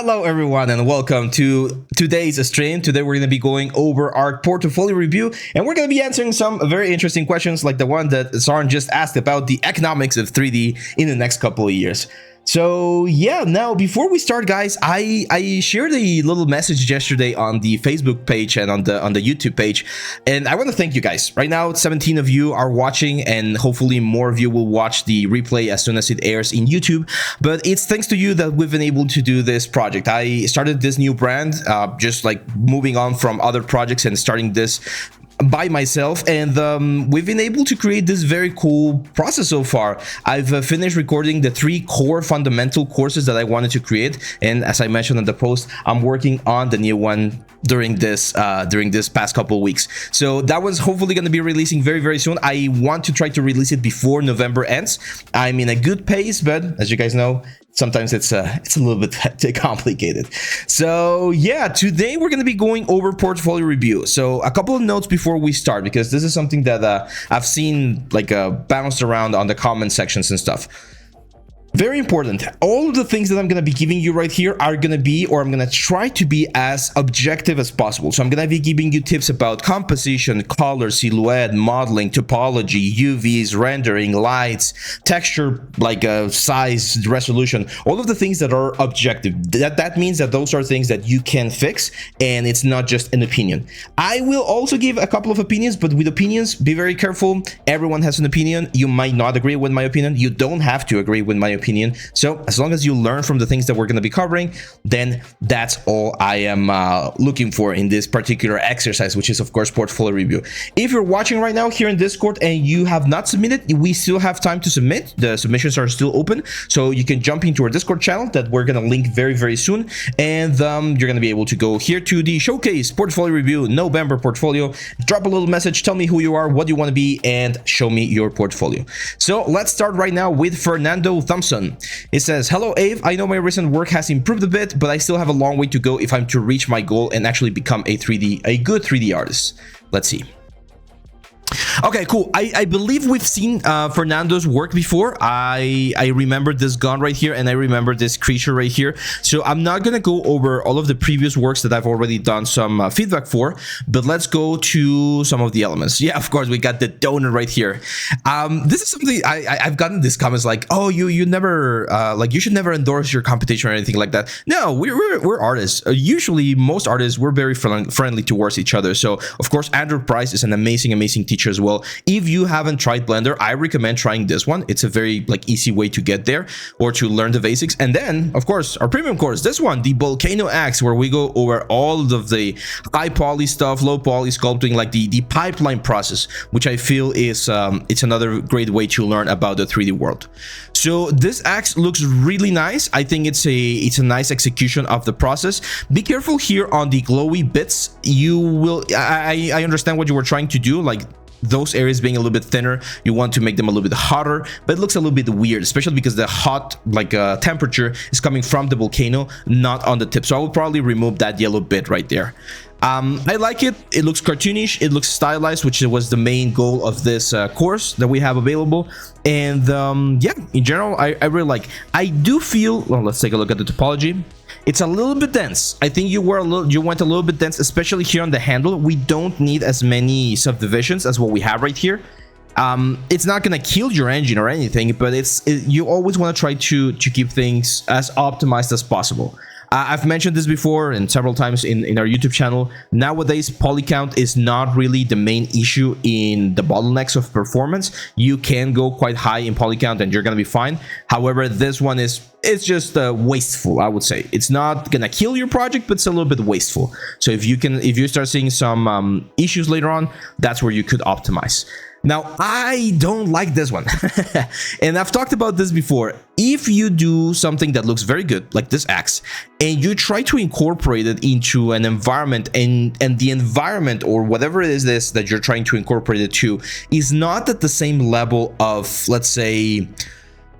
Hello everyone and welcome to today's stream. Today we're going to be going over our portfolio review and we're going to be answering some very interesting questions like the one that Sarn just asked about the economics of 3D in the next couple of years. So yeah, now before we start, guys, I shared a little message yesterday on the Facebook page and on the YouTube page, and I want to thank you guys. Right now, 17 of you are watching, and hopefully more of you will watch the replay as soon as it airs in YouTube. But it's thanks to you that we've been able to do this project. I started this new brand, just like moving on from other projects and starting this by myself, and we've been able to create this very cool process so far. I've finished recording the 3 core fundamental courses that I wanted to create, and as I mentioned in the post, I'm working on the new one during this past couple of weeks. So that was hopefully going to be releasing very soon. I want to try to release it before November ends. I'm in a good pace, but as you guys know, sometimes it's a little bit too complicated. So yeah, today we're going to be going over portfolio review. So a couple of notes before we start, because this is something that I've seen like bounced around on the comment sections and stuff. Very important. All of the things that I'm going to be giving you right here are going to be, or I'm going to try to be, as objective as possible. So I'm going to be giving you tips about composition, color, silhouette, modeling, topology, UVs, rendering, lights, texture, like size, resolution, all of the things that are objective. That means that those are things that you can fix, and it's not just an opinion. I will also give a couple of opinions, but with opinions, be very careful. Everyone has an opinion. You might not agree with my opinion. You don't have to agree with my opinion. So as long as you learn from the things that we're going to be covering, then that's all I am looking for in this particular exercise, which is of course portfolio review. If you're watching right now here in Discord and you have not submitted, we still have time to submit. The submissions are still open, so you can jump into our Discord channel that we're going to link very soon, and you're going to be able to go here to the showcase portfolio review November portfolio, drop a little message, tell me who you are, what you want to be, and show me your portfolio. So let's start right now with Fernando Thompson. It says, hello Ave, I know my recent work has improved a bit, but I still have a long way to go if I'm to reach my goal and actually become a good 3D artist. Let's see. Okay, cool. I believe we've seen Fernando's work before. I remember this gun right here, and I remember this creature right here. So I'm not gonna go over all of the previous works that I've already done some feedback for, but let's go to some of the elements. Yeah, of course, we got the donut right here. This is something I've gotten these comments like, oh, you never like, you should never endorse your competition or anything like that. No, we're artists. Usually, most artists, we're very friendly towards each other. So of course, Andrew Price is an amazing teacher as well. If you haven't tried Blender, I recommend trying this one. It's a very easy way to get there or to learn the basics. And then of course our premium course, this one, the Volcano Axe, where we go over all of the high poly stuff, low poly sculpting, like the pipeline process, which I feel is it's another great way to learn about the 3D world. So this axe looks really nice. I think it's a nice execution of the process. Be careful here on the glowy bits. You will I understand what you were trying to do, like those areas being a little bit thinner, you want to make them a little bit hotter, but it looks a little bit weird, especially because the hot temperature is coming from the volcano, not on the tip. So I will probably remove that yellow bit right there. I like it. It looks cartoonish, it looks stylized, which was the main goal of this course that we have available. And yeah, in general, I really like. I do feel, well, let's take a look at the topology. It's a little bit dense. I think you went a little bit dense, especially here on the handle. We don't need as many subdivisions as what we have right here. It's not gonna kill your engine or anything, but you always want to try to keep things as optimized as possible. I've mentioned this before and several times in our YouTube channel. Nowadays, poly count is not really the main issue in the bottlenecks of performance. You can go quite high in poly count and you're gonna be fine. However, this one it's just wasteful, I would say. It's not gonna kill your project, but it's a little bit wasteful. So if you start seeing some issues later on, that's where you could optimize. Now, I don't like this one. And I've talked about this before. If you do something that looks very good, like this axe, and you try to incorporate it into an environment, and the environment or whatever it is that you're trying to incorporate it to is not at the same level of, let's say,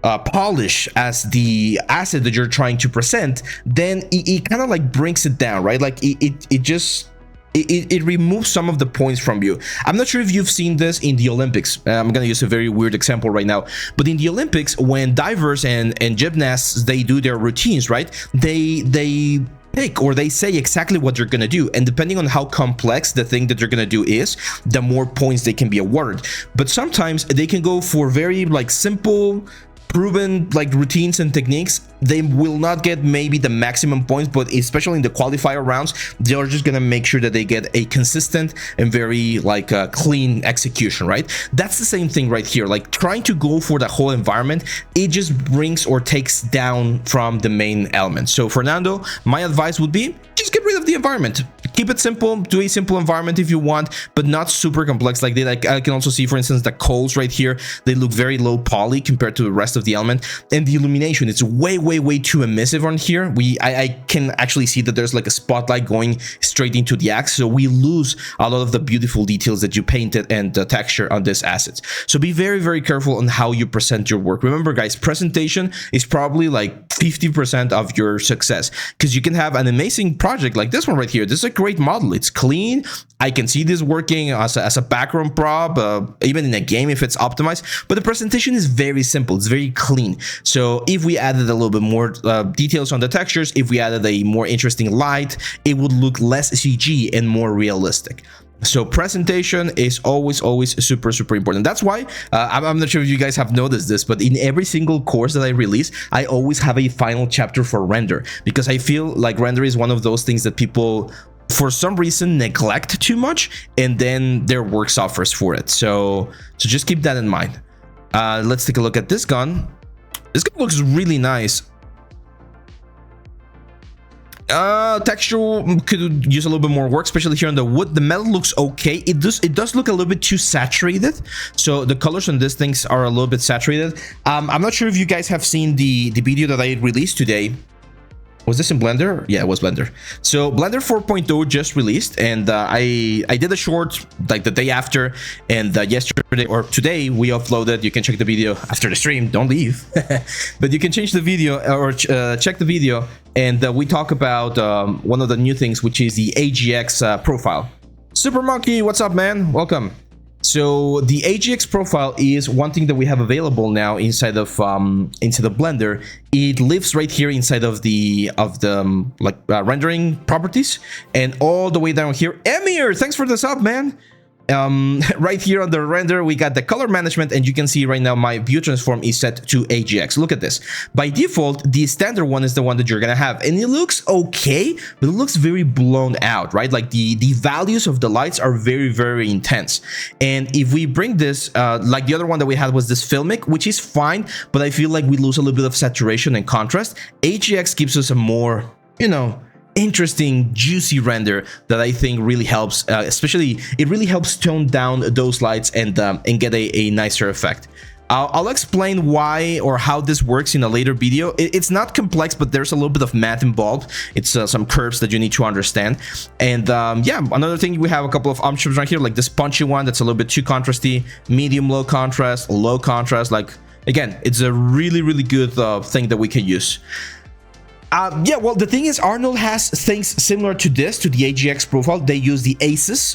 polish as the asset that you're trying to present, then it kind of like brings it down, right? Like it just it removes some of the points from you. I'm not sure if you've seen this in the Olympics. I'm gonna use a very weird example right now, but in the Olympics, when divers and gymnasts, they do their routines, right? They pick, or they say exactly what they're gonna do, and depending on how complex the thing that they're gonna do is, the more points they can be awarded. But sometimes they can go for very like simple, proven like routines and techniques. They will not get maybe the maximum points, but especially in the qualifier rounds, they are just gonna make sure that they get a consistent and very like clean execution, right? That's the same thing right here. Like trying to go for the whole environment, it just brings or takes down from the main element. So Fernando, my advice would be just get rid of the environment. Keep it simple, do a simple environment if you want, but not super complex like they like. I can also see, for instance, the coals right here, they look very low poly compared to the rest of the element, and the illumination, it's way too emissive on here. I can actually see that there's like a spotlight going straight into the axe, so we lose a lot of the beautiful details that you painted and the texture on this assets. So be very careful on how you present your work. Remember guys, presentation is probably like 50% of your success, because you can have an amazing project like this one right here. This is a great model, it's clean, I can see this working as a background prop, even in a game if it's optimized, but the presentation is very simple, it's very clean. So if we added a little bit more details on the textures, if we added a more interesting light, it would look less CG and more realistic. So presentation is always super important. That's why I'm not sure if you guys have noticed this, but in every single course that I release, I always have a final chapter for render, because I feel like render is one of those things that people for some reason neglect too much, and then their work suffers for it. So just keep that in mind. Let's take a look at this gun. This gun looks really nice. Texture could use a little bit more work, especially here on the wood. The metal looks okay. It does look a little bit too saturated, so the colors on these things are a little bit saturated. I'm not sure if you guys have seen the video that I released today. Was this in Blender? Yeah, it was Blender. So Blender 4.0 just released, and I did a short like the day after, and yesterday or today we uploaded. You can check the video after the stream. Don't leave, but you can change the video or check the video, and we talk about one of the new things, which is the AGX profile. Super Monkey, what's up, man? Welcome. So the AGX profile is one thing that we have available now inside of Blender. It lives right here inside of the rendering properties, and all the way down here. Emir, thanks for the sub, man. Right here on the render, we got the color management, and you can see right now my view transform is set to AGX. Look at this. By default, the standard one is the one that you're gonna have, and it looks okay, but it looks very blown out, right? Like the values of the lights are very intense. And if we bring this, like the other one that we had was this filmic, which is fine, but I feel like we lose a little bit of saturation and contrast. AGX gives us a more, you know, interesting juicy render that I think really helps, especially it really helps tone down those lights and get a nicer effect. I'll explain why or how this works in a later video. It's not complex, but there's a little bit of math involved. It's some curves that you need to understand. And yeah, another thing, we have a couple of options right here, like this punchy one that's a little bit too contrasty, medium low contrast, low contrast. Like again, it's a really good thing that we can use. Yeah, well, the thing is, Arnold has things similar to this, to the AGX profile. They use the ACES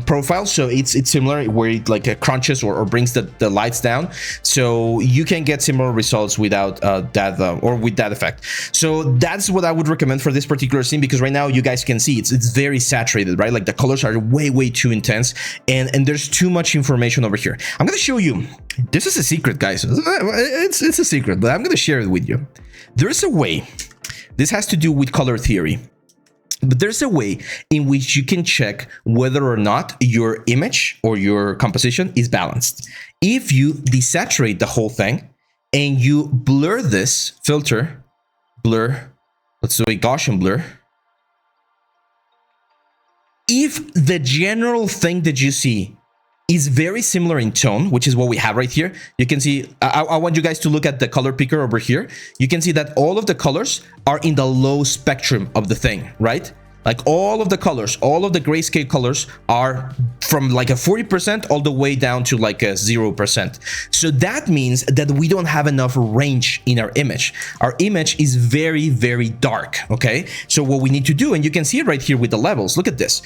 profile, so it's similar, where it like crunches or brings the lights down. So you can get similar results without that or with that effect. So that's what I would recommend for this particular scene, because right now you guys can see it's very saturated, right? Like the colors are way too intense, and there's too much information over here. I'm gonna show you. This is a secret, guys. It's a secret, but I'm gonna share it with you. There's a way. This has to do with color theory, but there's a way in which you can check whether or not your image or your composition is balanced. If you desaturate the whole thing and you blur this filter, blur, let's do a Gaussian blur. If the general thing that you see is very similar in tone, which is what we have right here. You can see, I want you guys to look at the color picker over here. You can see that all of the colors are in the low spectrum of the thing, right? Like all of the colors, all of the grayscale colors are from like a 40% all the way down to like a 0%. So that means that we don't have enough range in our image. Our image is very, very dark, okay? So what we need to do, and you can see it right here with the levels, look at this.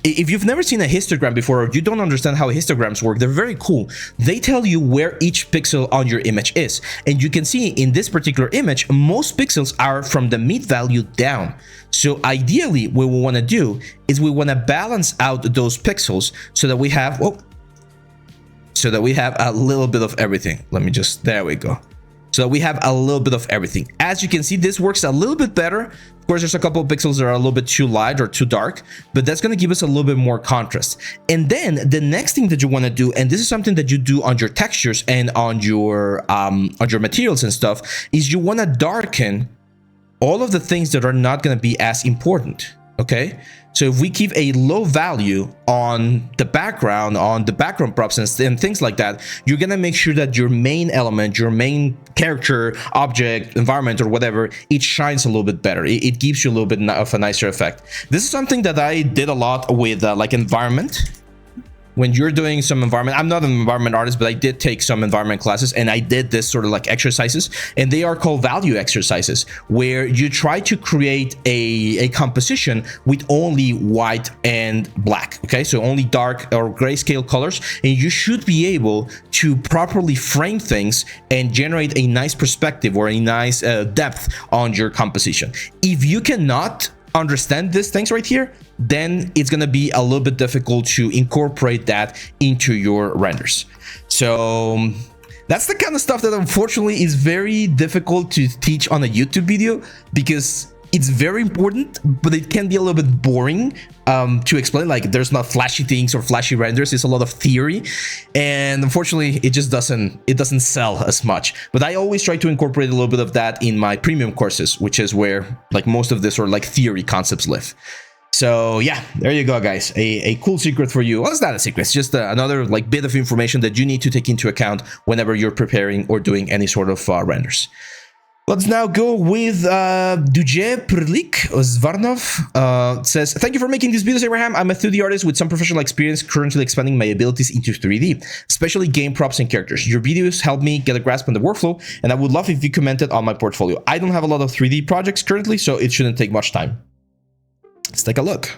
If you've never seen a histogram before, or you don't understand how histograms work, they're very cool. They tell you where each pixel on your image is. And you can see in this particular image, most pixels are from the mid value down. So ideally, what we want to do is we want to balance out those pixels so that we have, a little bit of everything. Let me just, there we go. So that we have a little bit of everything. As you can see, this works a little bit better. Of course, there's a couple of pixels that are a little bit too light or too dark, but that's going to give us a little bit more contrast. And then the next thing that you want to do, and this is something that you do on your textures and on your materials and stuff, is you want to darken all of the things that are not going to be as important. Okay, so if we keep a low value on the background props and things like that, you're gonna make sure that your main element, your main character, object, environment, or whatever, it shines a little bit better. It gives you a little bit of a nicer effect. This is something that I did a lot with like environment. When you're doing some environment, I'm not an environment artist, but I did take some environment classes, and I did this sort of like exercises, and they are called value exercises, where you try to create a composition with only white and black, okay? So only dark or grayscale colors, and you should be able to properly frame things and generate a nice perspective or a nice depth on your composition. If you cannot understand these things right here, then it's going to be a little bit difficult to incorporate that into your renders. So that's the kind of stuff that unfortunately is very difficult to teach on a YouTube video, because it's very important, but it can be a little bit boring to explain. Like, there's not flashy things or flashy renders. It's a lot of theory, and unfortunately it just doesn't sell as much. But I always try to incorporate a little bit of that in my premium courses, which is where like most of this sort of like theory concepts live. So yeah, there you go, guys. A cool secret for you. Well, it's not a secret. It's just another like bit of information that you need to take into account whenever you're preparing or doing any sort of renders. Let's now go with Tsz Varnov. Says, thank you for making these videos, Abraham. I'm a 2D artist with some professional experience, currently expanding my abilities into 3D, especially game props and characters. Your videos help me get a grasp on the workflow, and I would love if you commented on my portfolio. I don't have a lot of 3D projects currently, so it shouldn't take much time. Let's take a look.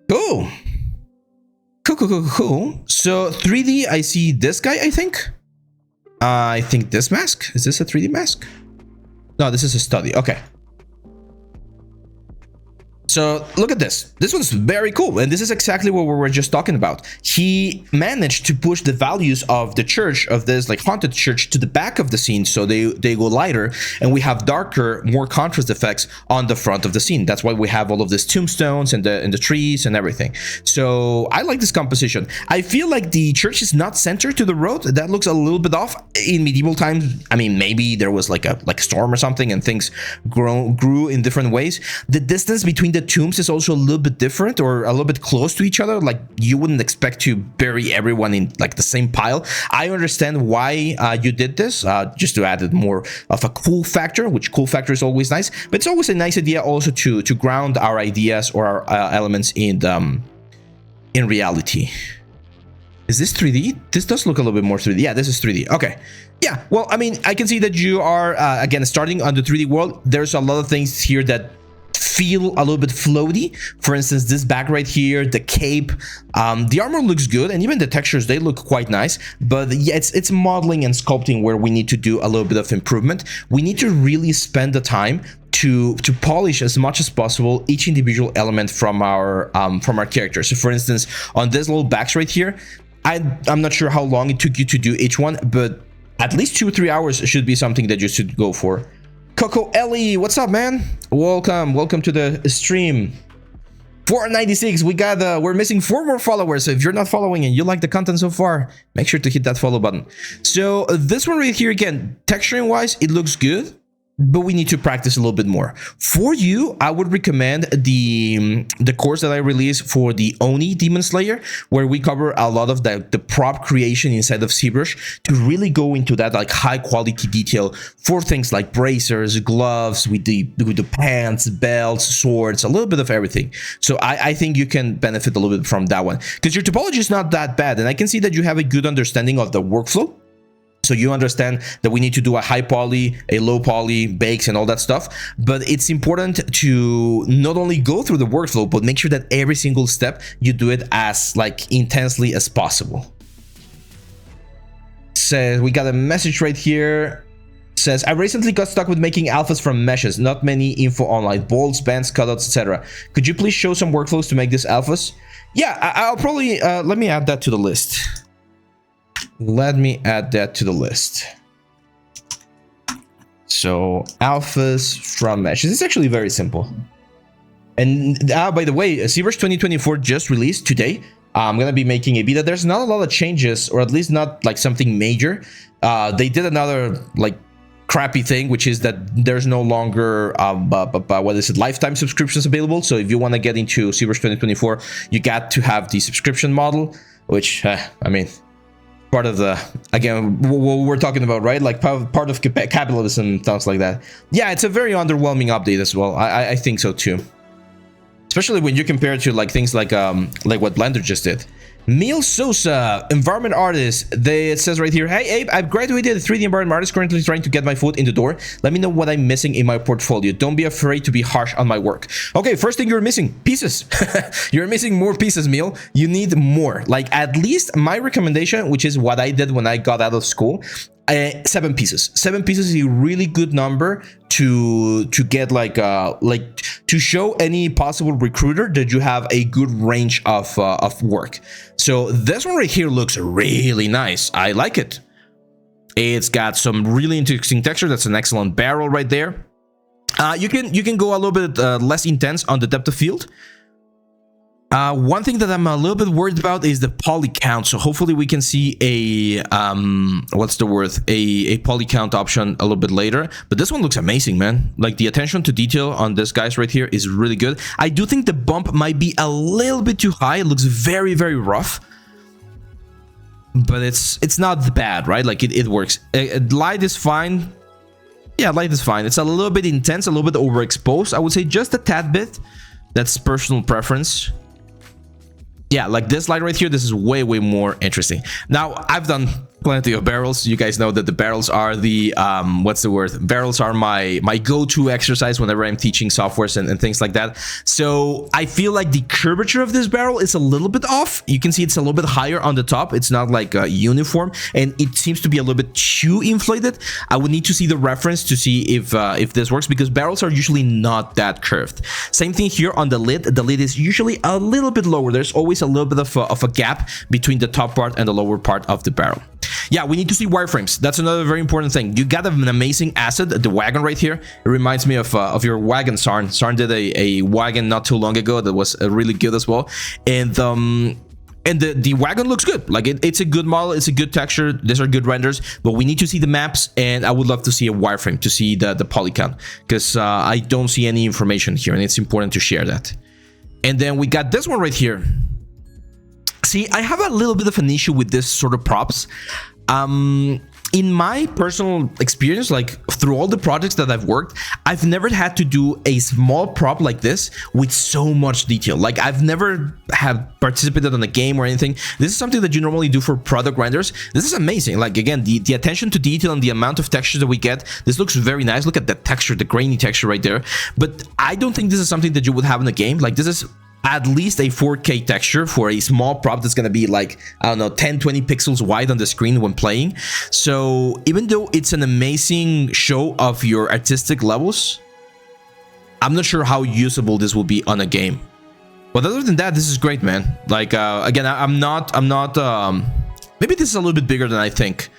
Cool. Cool. So 3D, I see this guy, I think. I think this mask. Is this a 3D mask? No, this is a study. Okay. So look at this. This one's very cool. And this is exactly what we were just talking about. He managed to push the values of the church, of this like haunted church, to the back of the scene. So they go lighter, and we have darker, more contrast effects on the front of the scene. That's why we have all of these tombstones and the trees and everything. So I like this composition. I feel like the church is not centered to the road. That looks a little bit off. In medieval times, I mean, maybe there was like a storm or something, and things grew in different ways. The distance between the tombs is also a little bit different, or a little bit close to each other. Like, you wouldn't expect to bury everyone in like the same pile. I understand why you did this, just to add more of a cool factor, which cool factor is always nice, but it's always a nice idea also to ground our ideas or our elements in reality. Is this 3D? This does look a little bit more 3D. Yeah, this is 3D. Okay. Yeah, well, I mean, I can see that you are, again, starting on the 3D world. There's a lot of things here that feel a little bit floaty. For instance, this bag right here, the cape, the armor looks good, and even the textures, they look quite nice. But yeah, it's modeling and sculpting where we need to do a little bit of improvement. We need to really spend the time to polish as much as possible each individual element from our character. So for instance, on this little bags right here, I'm not sure how long it took you to do each one, but at least 2 or 3 hours should be something that you should go for. Coco Ellie, what's up, man? Welcome to the stream. 496, we're missing 4 more followers. So if you're not following and you like the content so far, make sure to hit that follow button. So this one right here, again, texturing wise, it looks good. but we need to practice a little bit more. For you, I would recommend the course that I released for the Oni Demon Slayer, where we cover a lot of the prop creation inside of ZBrush to really go into that like high quality detail for things like bracers, gloves, with the pants, belts, swords, a little bit of everything. So I think you can benefit a little bit from that one, because your topology is not that bad, and I can see that you have a good understanding of the workflow. So you understand that we need to do a high poly, a low poly, bakes, and all that stuff. But it's important to not only go through the workflow, but make sure that every single step you do it as like intensely as possible. Says we got a message right here. Says, I recently got stuck with making alphas from meshes. Not many info online. Bolts, bands, cutouts, etc. Could you please show some workflows to make these alphas? Yeah, I'll probably let me add that to the list. Let me add that to the list. So alphas from meshes. It's actually very simple. And by the way, ZBrush 2024 just released today. I'm gonna be making a beta. There's not a lot of changes, or at least not like something major. They did another like crappy thing, which is that there's no longer what is it, lifetime subscriptions available. So if you want to get into ZBrush 2024, you got to have the subscription model, which I mean, part of the, again, what we're talking about, right? Like part of capitalism and stuff like that. Yeah, it's a very underwhelming update as well. I think so too. Especially when you compare it to like things like what Blender just did. Neil Sosa, environment artist. It says right here, hey Abe, I've graduated as 3D environment artist, currently trying to get my foot in the door. Let me know what I'm missing in my portfolio. Don't be afraid to be harsh on my work. Okay, first thing, you're missing pieces. You're missing more pieces, Neil. You need more. Like, at least my recommendation, which is what I did when I got out of school, 7 pieces. 7 pieces is a really good number to get like to show any possible recruiter that you have a good range of work. So this one right here looks really nice. I like it. It's got some really interesting texture. That's an excellent barrel right there. You can go a little bit less intense on the depth of field. One thing that I'm a little bit worried about is the poly count. So hopefully we can see a what's the word? A poly count option a little bit later. But this one looks amazing, man. Like, the attention to detail on this guys right here is really good. I do think the bump might be a little bit too high. It looks very, very rough. But it's not bad, right? Like, it works. Light is fine. Yeah, light is fine. It's a little bit intense, a little bit overexposed. I would say just a tad bit. That's personal preference. Yeah, like this light right here, this is way, way more interesting. Now, I've done plenty of barrels. You guys know that the barrels are the, what's the word? Barrels are my go-to exercise whenever I'm teaching softwares and things like that. So I feel like the curvature of this barrel is a little bit off. You can see it's a little bit higher on the top. It's not like uniform, and it seems to be a little bit too inflated. I would need to see the reference to see if this works, because barrels are usually not that curved. Same thing here on the lid. The lid is usually a little bit lower. There's always a little bit of a gap between the top part and the lower part of the barrel. Yeah, we need to see wireframes. That's another very important thing. You got an amazing asset, the wagon right here. It reminds me of your wagon, Sarn. Sarn did a wagon not too long ago that was really good as well. And the wagon looks good. Like, it's a good model. It's a good texture. These are good renders. But we need to see the maps, and I would love to see a wireframe to see the poly count, because I don't see any information here, and it's important to share that. And then we got this one right here. See, I have a little bit of an issue with this sort of props. In my personal experience, like through all the projects that I've worked, I've never had to do a small prop like this with so much detail. Like, I've never have participated in a game or anything. This is something that you normally do for product renders. This is amazing. Like, again, the attention to detail and the amount of texture that we get, this looks very nice. Look at the texture, the grainy texture right there. But I don't think this is something that you would have in a game. Like, this is at least a 4K texture for a small prop that's gonna be like, I don't know, 10-20 pixels wide on the screen when playing. So even though it's an amazing show of your artistic levels, I'm not sure how usable this will be on a game. But other than that, this is great, man. Like, again, I'm not maybe this is a little bit bigger than I think.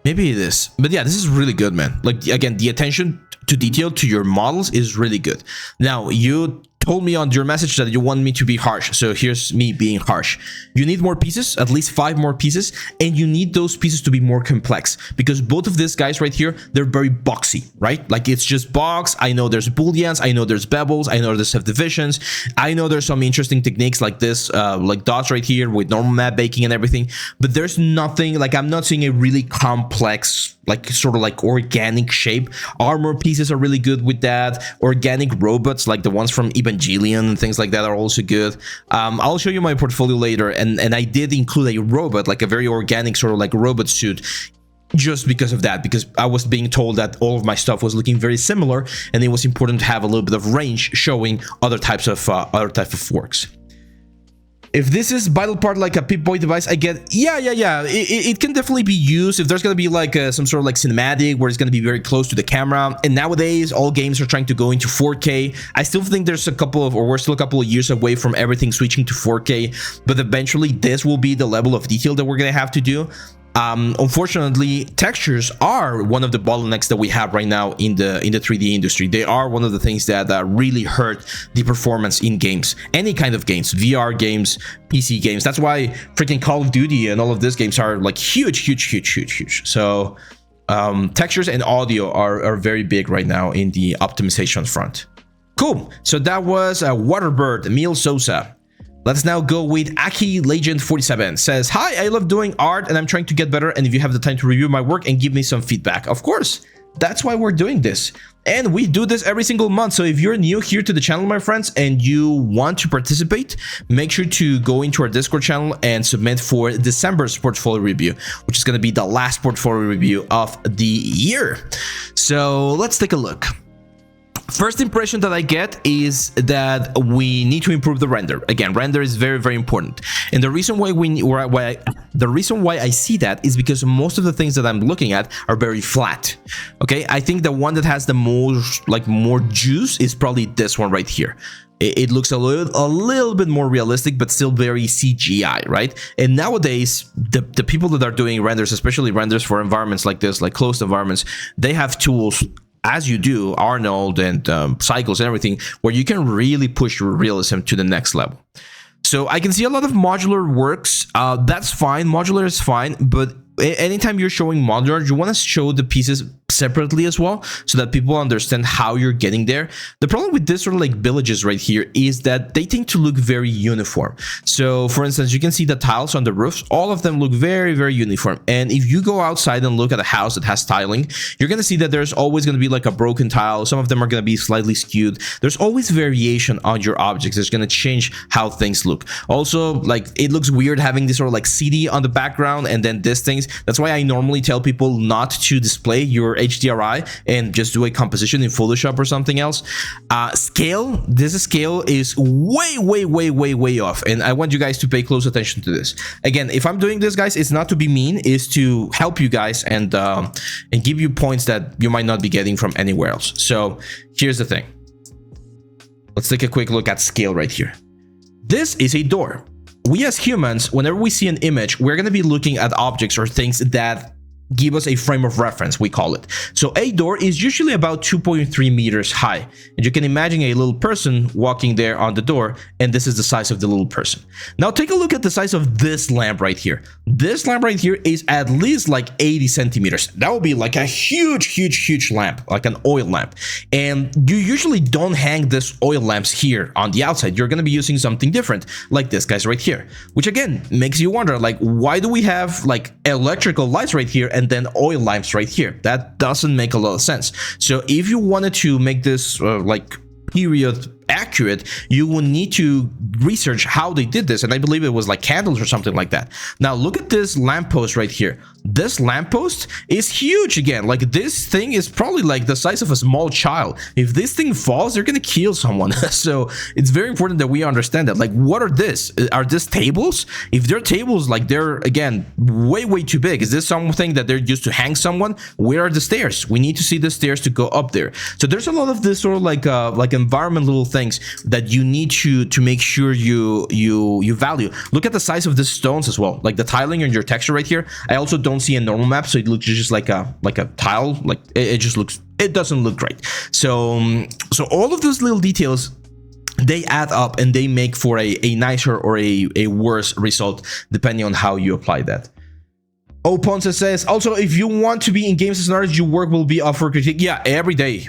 Maybe it is, but yeah, this is really good, man. Like, again, the attention to detail to your models is really good. Now, you told me on your message that you want me to be harsh, so here's me being harsh. You need more pieces, at least 5 more pieces, and you need those pieces to be more complex, because both of these guys right here, they're very boxy, right? Like, it's just box. I know there's booleans, I know there's bevels, I know there's subdivisions, I know there's some interesting techniques like this, like dots right here with normal map baking and everything, but there's nothing, like, I'm not seeing a really complex, like, sort of like organic shape. Armor pieces are really good with that. Organic robots, like the ones from Evangelion and things like that, are also good. I'll show you my portfolio later, and I did include a robot, like a very organic sort of like robot suit, just because of that, because I was being told that all of my stuff was looking very similar, and it was important to have a little bit of range showing other types of works. If this is vital part like a Pip-Boy device, I get, yeah. It can definitely be used if there's going to be like some sort of like cinematic where it's going to be very close to the camera. And nowadays, all games are trying to go into 4K. I still think there's a couple of, or we're still a couple of years away from everything switching to 4K. But eventually, this will be the level of detail that we're going to have to do. Unfortunately, textures are one of the bottlenecks that we have right now in the 3D industry. They are one of the things that really hurt the performance in games, any kind of games, VR games, PC games. That's why freaking Call of Duty and all of these games are like huge. So textures and audio are very big right now in the optimization front. Cool. So that was Waterbird, Emil Sosa. Let's now go with Aki Legend 47. Says, hi, I love doing art and I'm trying to get better, and if you have the time to review my work and give me some feedback. Of course, that's why we're doing this. And we do this every single month. So if you're new here to the channel, my friends, and you want to participate, make sure to go into our Discord channel and submit for December's portfolio review, which is going to be the last portfolio review of the year. So let's take a look. First impression that I get is that we need to improve the render. Again, render is very important, and the reason why I see that is because most of the things that I'm looking at are very flat. Okay, I think the one that has the most, like, more juice is probably this one right here. It looks a little bit more realistic, but still very CGI, right? And nowadays, the people that are doing renders, especially renders for environments like this, like closed environments, they have tools, as you do, Arnold and Cycles and everything, where you can really push your realism to the next level. So I can see a lot of modular works. That's fine. Modular is fine, but anytime you're showing modular, you want to show the pieces separately as well, so that people understand how you're getting there. The problem with this sort of like villages right here is that they tend to look very uniform. So for instance, you can see the tiles on the roofs, all of them look very uniform. And if you go outside and look at a house that has tiling, you're going to see that there's always going to be like a broken tile. Some of them are going to be slightly skewed. There's always variation on your objects. It's going to change how things look. Also, like, it looks weird having this sort of like CD on the background and then these things. That's why I normally tell people not to display your HDRI and just do a composition in Photoshop or something else. Scale, this scale is way off, and I want you guys to pay close attention to this. Again, if I'm doing this, guys, it's not to be mean, it's to help you guys and give you points that you might not be getting from anywhere else. So here's the thing. Let's take a quick look at scale right here. This is a door. We as humans, whenever we see an image, we're going to be looking at objects or things that give us a frame of reference, we call it. So a door is usually about 2.3 meters high, and you can imagine a little person walking there on the door, and this is the size of the little person. Now take a look at the size of this lamp right here. This lamp right here is at least like 80 centimeters. That would be like a huge lamp, like an oil lamp. And you usually don't hang this oil lamps here on the outside. You're going to be using something different, like this guys right here, which again makes you wonder, like, why do we have like electrical lights right here and then oil lamps right here? That doesn't make a lot of sense. So if you wanted to make this like period accurate, you will need to research how they did this, and I believe it was like candles or something like that. Now look at this lamppost right here. This lamppost is huge. Again, like, this thing is probably like the size of a small child. If this thing falls, they're gonna kill someone. So it's very important that we understand that. Like, what are this? Are these tables? If they're tables, like, they're again way too big. Is this something that they're used to hang someone? Where are the stairs? We need to see the stairs to go up there. So there's a lot of this sort of like environment little things that you need to make sure you value. Look at the size of the stones as well, like the tiling on your texture right here. I also don't see a normal map, so it looks just like a tile. Like, it just looks, it doesn't look great. So all of those little details they add up and they make for a nicer or a worse result depending on how you apply that. Ponce says, also, if you want to be in games as an artist, your work will be up for critique. Yeah, every day.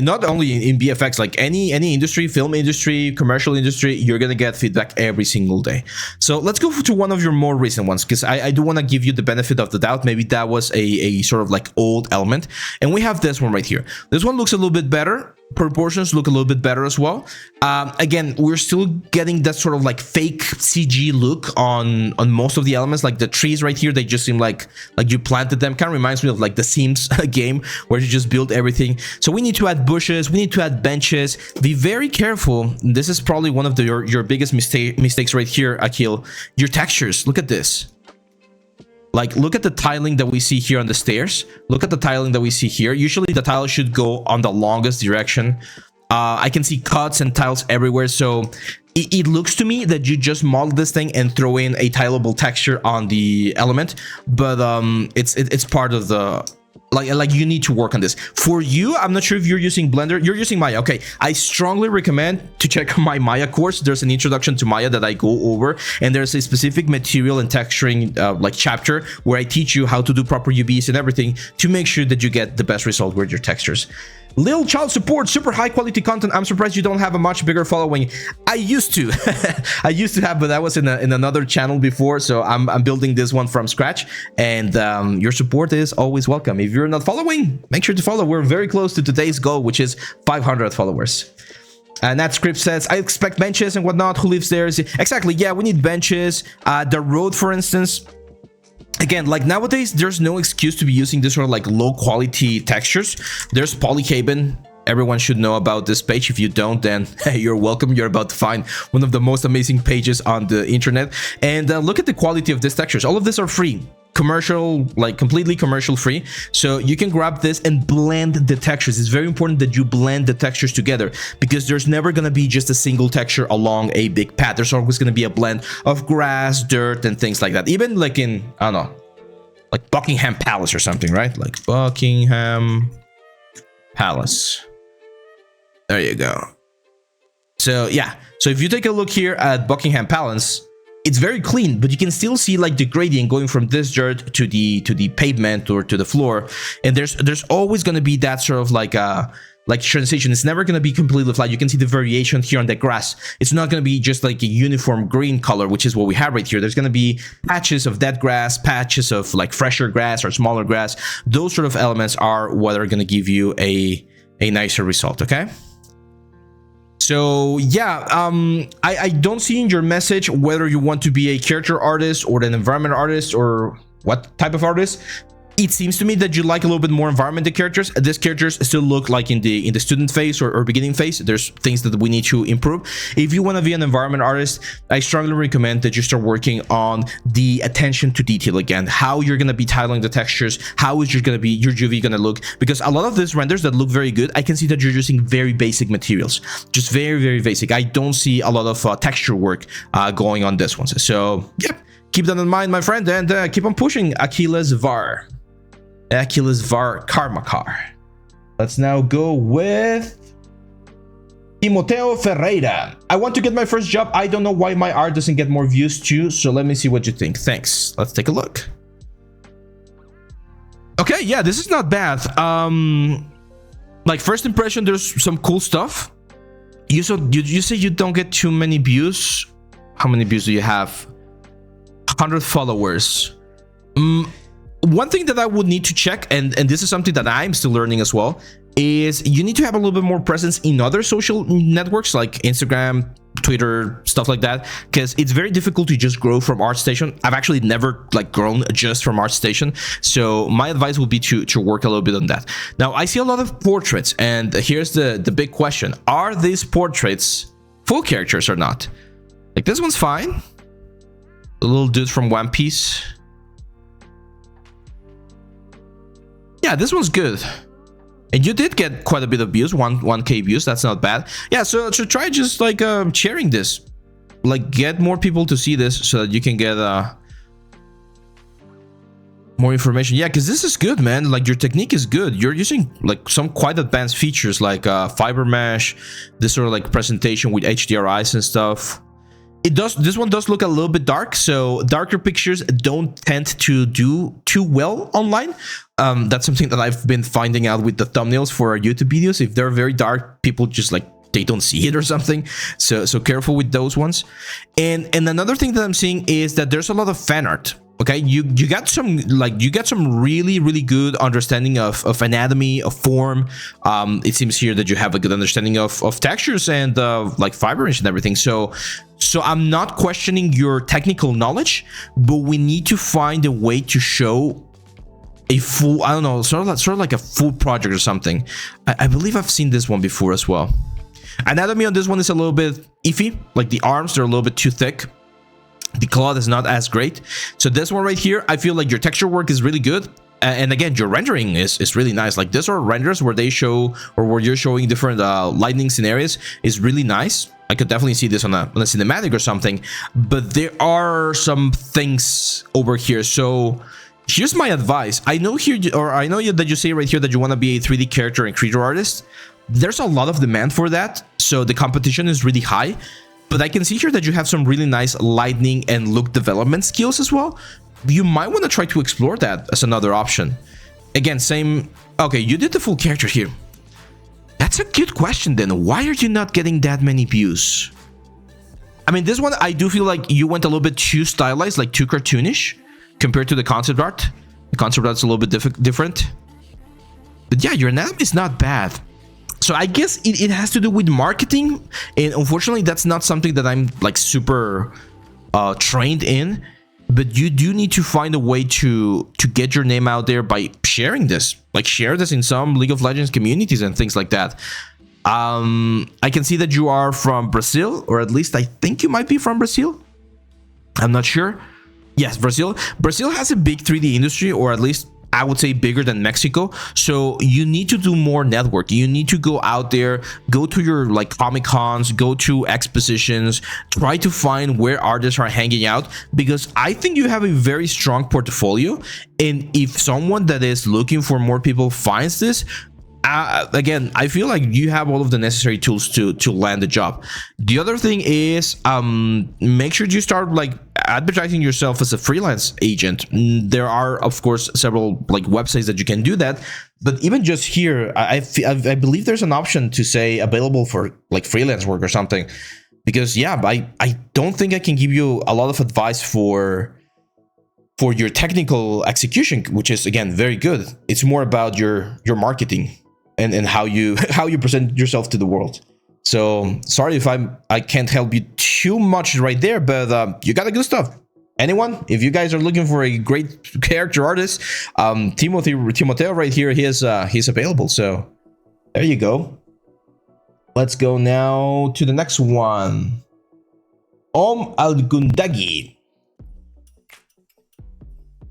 Not only in BFX, like any industry, film industry, commercial industry, you're gonna get feedback every single day. So let's go to one of your more recent ones, because I do want to give you the benefit of the doubt. Maybe that was a sort of like old element. And we have this one right here. This one looks a little bit better. Proportions look a little bit better as well. Again, we're still getting that sort of like fake CG look on most of the elements. Like the trees right here, they just seem like you planted them. Kind of reminds me of like the Sims game where you just build everything. So we need to add bushes, we need to add benches. Be very careful. This is probably one of your biggest mistakes right here, Akil. Your textures. Look at this. Like, look at the tiling that we see here on the stairs. Look at the tiling that we see here. Usually the tile should go on the longest direction. I can see cuts and tiles everywhere. So it looks to me that you just model this thing and throw in a tileable texture on the element. But it's part of the... Like you need to work on this. For you, I'm not sure if you're using Blender. You're using Maya. Okay, I strongly recommend to check my Maya course. There's an introduction to Maya that I go over, and there's a specific material and texturing like chapter where I teach you how to do proper UVs and everything to make sure that you get the best result with your textures. Lil Child Support, super high quality content. I'm surprised you don't have a much bigger following. I used to. I used to have, but that was in another channel before. So I'm building this one from scratch. And your support is always welcome. If you're not following, make sure to follow. We're very close to today's goal, which is 500 followers. And that script says, I expect benches and whatnot. Who lives there? Exactly. Yeah, we need benches. The road, for instance. Again, like nowadays, there's no excuse to be using this sort of like low quality textures. There's Polycabin. Everyone should know about this page. If you don't, then hey, you're welcome. You're about to find one of the most amazing pages on the internet. And look at the quality of these textures. All of these are free. Commercial, like completely commercial free. So you can grab this and blend the textures. It's very important that you blend the textures together, because there's never going to be just a single texture along a big path. There's always going to be a blend of grass, dirt, and things like that. Even like in, I don't know, like Buckingham Palace or something, right? Like Buckingham Palace. There you go. So yeah, so if you take a look here at Buckingham Palace, it's very clean, but you can still see like the gradient going from this dirt to the pavement or to the floor, and there's always going to be that sort of like transition. It's never going to be completely flat. You can see the variation here on the grass. It's not going to be just like a uniform green color, which is what we have right here. There's going to be patches of dead grass, patches of like fresher grass or smaller grass. Those sort of elements are what are going to give you a nicer result. Okay. So yeah, I don't see in your message whether you want to be a character artist or an environment artist or what type of artist. It seems to me that you like a little bit more environmental characters. These characters still look like in the student phase or beginning phase. There's things that we need to improve. If you want to be an environment artist, I strongly recommend that you start working on the attention to detail again. How you're going to be tiling the textures, how is your UV going to look? Because a lot of these renders that look very good, I can see that you're using very basic materials, just very, very basic. I don't see a lot of texture work going on this one. So yeah, keep that in mind, my friend, and keep on pushing. Achilles Var Karmakar. Let's now go with Timoteo Ferreira. I want to get my first job. I don't know why my art doesn't get more views too, so let me see what you think. Thanks. Let's take a look. Okay, yeah, this is not bad. Like first impression, there's some cool stuff. You say you don't get too many views. How many views do you have? 100 followers. One thing that I would need to check, and this is something that I'm still learning as well, is you need to have a little bit more presence in other social networks like Instagram, Twitter, stuff like that, because it's very difficult to just grow from ArtStation. I've actually never like grown just from ArtStation, so my advice would be to work a little bit on that. Now I see a lot of portraits, and here's the big question: are these portraits full characters or not? Like this one's fine, the little dude from One Piece. Yeah, this one's good. And you did get quite a bit of views, 1K views. That's not bad. Yeah, so try just like sharing this. Like get more people to see this so that you can get More information. Yeah, because this is good, man. Like, your technique is good. You're using like some quite advanced features like fiber mesh, this sort of like presentation with HDRIs and stuff. This one does look a little bit dark, so darker pictures don't tend to do too well online. That's something that I've been finding out with the thumbnails for our YouTube videos. If they're very dark, people just like, they don't see it or something. So careful with those ones. And another thing that I'm seeing is that there's a lot of fan art. Okay, you got some really good understanding of anatomy, of form. It seems here that you have a good understanding of textures and like fibers and everything. So I'm not questioning your technical knowledge, but we need to find a way to show a full, I don't know, sort of like a full project or something. I believe I've seen this one before as well. Anatomy on this one is a little bit iffy. Like the arms, they're a little bit too thick. The cloth is not as great. So this one right here, I feel like your texture work is really good. And again, your rendering is really nice. Like, these are renders where they show, or where you're showing different lighting scenarios is really nice. I could definitely see this on a cinematic or something. But there are some things over here. So here's my advice. I know that you say right here that you want to be a 3D character and creature artist. There's a lot of demand for that. So the competition is really high. But I can see here that you have some really nice lighting and look development skills as well. You might want to try to explore that as another option. Again, same. Okay, you did the full character here. That's a good question then. Why are you not getting that many views? I mean, this one, I do feel like you went a little bit too stylized, like too cartoonish compared to the concept art. The concept art's a little bit different. But yeah, your anatomy is not bad. So I guess it has to do with marketing, and unfortunately that's not something that I'm like super trained in. But you do need to find a way to get your name out there by sharing this. Like, share this in some League of Legends communities and things like that. I can see that you are from Brazil, or at least I think you might be from Brazil. I'm not sure. Yes, Brazil. Brazil has a big 3D industry, or at least I would say bigger than Mexico. So you need to do more networking. You need to go out there, go to your like comic cons, go to expositions, try to find where artists are hanging out, because I think you have a very strong portfolio. And if someone that is looking for more people finds this, again, I feel like you have all of the necessary tools to land the job. The other thing is, make sure you start like advertising yourself as a freelance agent. There are, of course, several like websites that you can do that. But even just here, I believe there's an option to say available for like freelance work or something. Because yeah, I don't think I can give you a lot of advice for your technical execution, which is again very good. It's more about your marketing and how you present yourself to the world. So sorry if I can't help you too much right there, but you got the good stuff. Anyone, if you guys are looking for a great character artist, Timoteo right here, he's available. So there you go. Let's go now to the next one. Algundagi.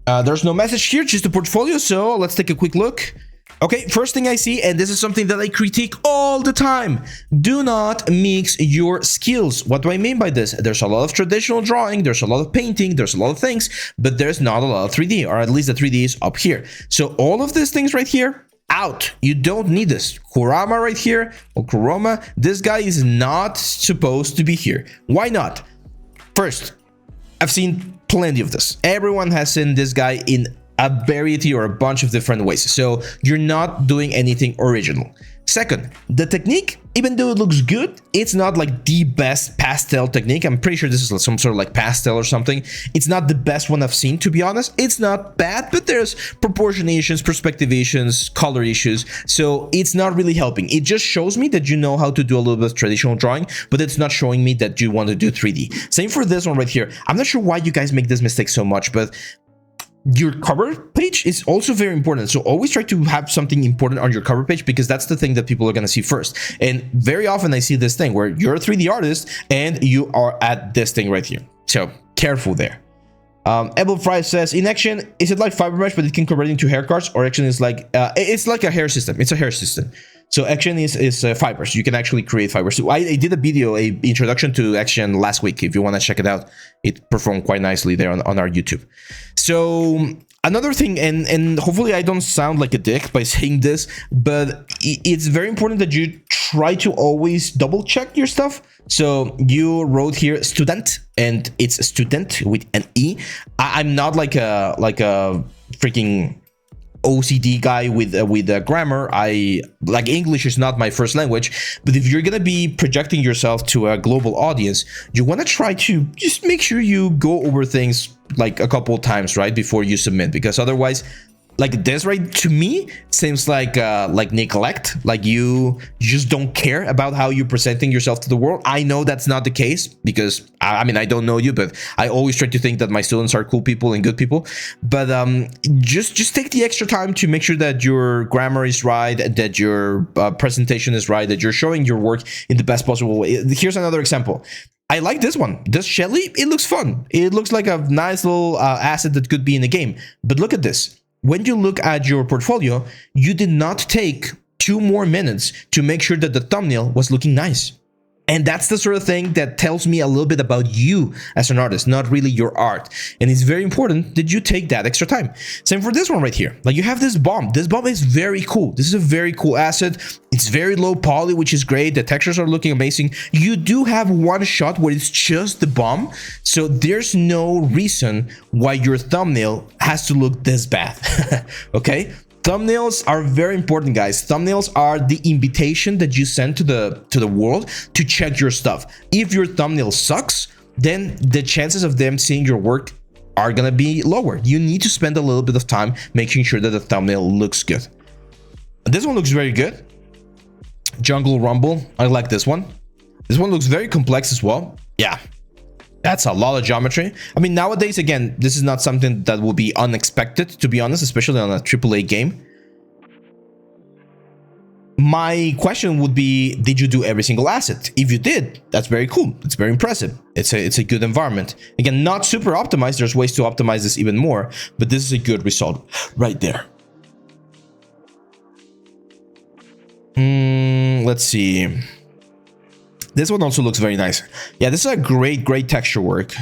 There's no message here, just the portfolio. So let's take a quick look. Okay, first thing I see, and this is something that I critique all the time. Do not mix your skills. What do I mean by this? There's a lot of traditional drawing, there's a lot of painting, there's a lot of things, but there's not a lot of 3D, or at least the 3D is up here. So all of these things right here, out. You don't need this. Kurama right here, or Kuroma, this guy is not supposed to be here. Why not? First, I've seen plenty of this. Everyone has seen this guy in a variety or a bunch of different ways. So you're not doing anything original. Second, the technique, even though it looks good, it's not like the best pastel technique. I'm pretty sure this is some sort of like pastel or something. It's not the best one I've seen, to be honest. It's not bad, but there's proportionations, perspectivations, color issues. So it's not really helping. It just shows me that you know how to do a little bit of traditional drawing, but it's not showing me that you want to do 3D. Same for this one right here. I'm not sure why you guys make this mistake so much, but your cover page is also very important. So always try to have something important on your cover page, because that's the thing that people are going to see first. And very often I see this thing where you're a 3D artist and you are at this thing right here. So careful there. Ebel Fry says, in Action, is it like fiber mesh, but it can convert into hair cards, or Action is like, it's like a hair system. It's a hair system. So Action is fibers. You can actually create fibers. So I did a video, a introduction to Action last week. If you want to check it out, it performed quite nicely there on our YouTube. So Another thing, and hopefully I don't sound like a dick by saying this, but it's very important that you try to always double check your stuff. So you wrote here student, and it's student with an E. I'm not like a freaking OCD guy with grammar. I like English is not my first language, but if you're gonna be projecting yourself to a global audience, you want to try to just make sure you go over things like a couple times, right, before you submit, because otherwise, like this right to me seems like neglect, like you just don't care about how you're presenting yourself to the world. I know that's not the case, because I mean, I don't know you, but I always try to think that my students are cool people and good people. But just take the extra time to make sure that your grammar is right, that your presentation is right, that you're showing your work in the best possible way. Here's another example. I like this one. This Shelly, it looks fun. It looks like a nice little asset that could be in a game. But look at this. When you look at your portfolio, you did not take 2 more minutes to make sure that the thumbnail was looking nice. And that's the sort of thing that tells me a little bit about you as an artist, not really your art. And it's very important that you take that extra time. Same for this one right here. Like you have this bomb. This bomb is very cool. This is a very cool asset. It's very low poly, which is great. The textures are looking amazing. You do have one shot where it's just the bomb. So there's no reason why your thumbnail has to look this bad. Okay? Thumbnails are very important, guys. Thumbnails are the invitation that you send to the world to check your stuff. If your thumbnail sucks, then the chances of them seeing your work are gonna be lower. You need to spend a little bit of time making sure that the thumbnail looks good. This one looks very good. Jungle Rumble, I like this one. This one looks very complex as well. Yeah. That's a lot of geometry. I mean, nowadays, again, this is not something that will be unexpected, to be honest, especially on a AAA game. My question would be, did you do every single asset? If you did, that's very cool. It's very impressive. It's a good environment. Again, not super optimized. There's ways to optimize this even more, but this is a good result right there. Let's see. This one also looks very nice. Yeah, this is a great texture work.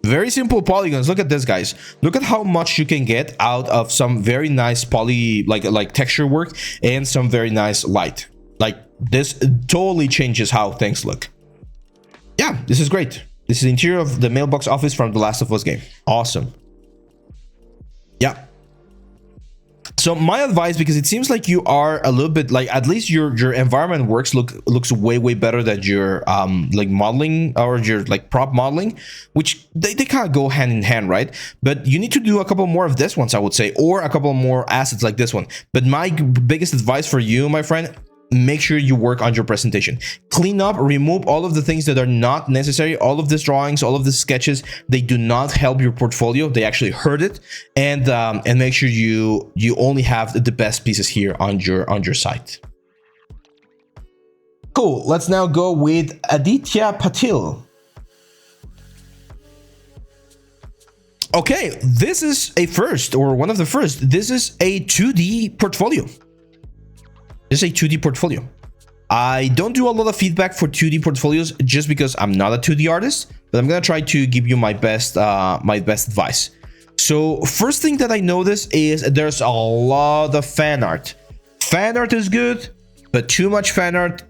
Very simple polygons. Look at this, guys. Look at how much you can get out of some very nice poly, like texture work, and some very nice light. Like this totally changes how things look. Yeah, this is great. This is the interior of the mailbox office from the Last of Us game. Awesome. Yeah. So my advice, because it seems like you are a little bit like, at least your environment looks way better than your like modeling or your like prop modeling, which they kind of go hand in hand, right? But you need to do a couple more of this ones, I would say, or a couple more assets like this one. But my biggest advice for you, my friend, make sure you work on your presentation. Clean up, remove all of the things that are not necessary. All of these drawings, all of the sketches, they do not help your portfolio. They actually hurt it. And make sure you only have the best pieces here on your site. Cool. Let's now go with Aditya Patil. Okay, this is a first, or one of the first. This is a 2D portfolio. This is a 2D portfolio. I don't do a lot of feedback for 2D portfolios just because I'm not a 2D artist, but I'm gonna try to give you my best advice. So first thing that I notice is there's a lot of fan art. Fan art is good, but too much fan art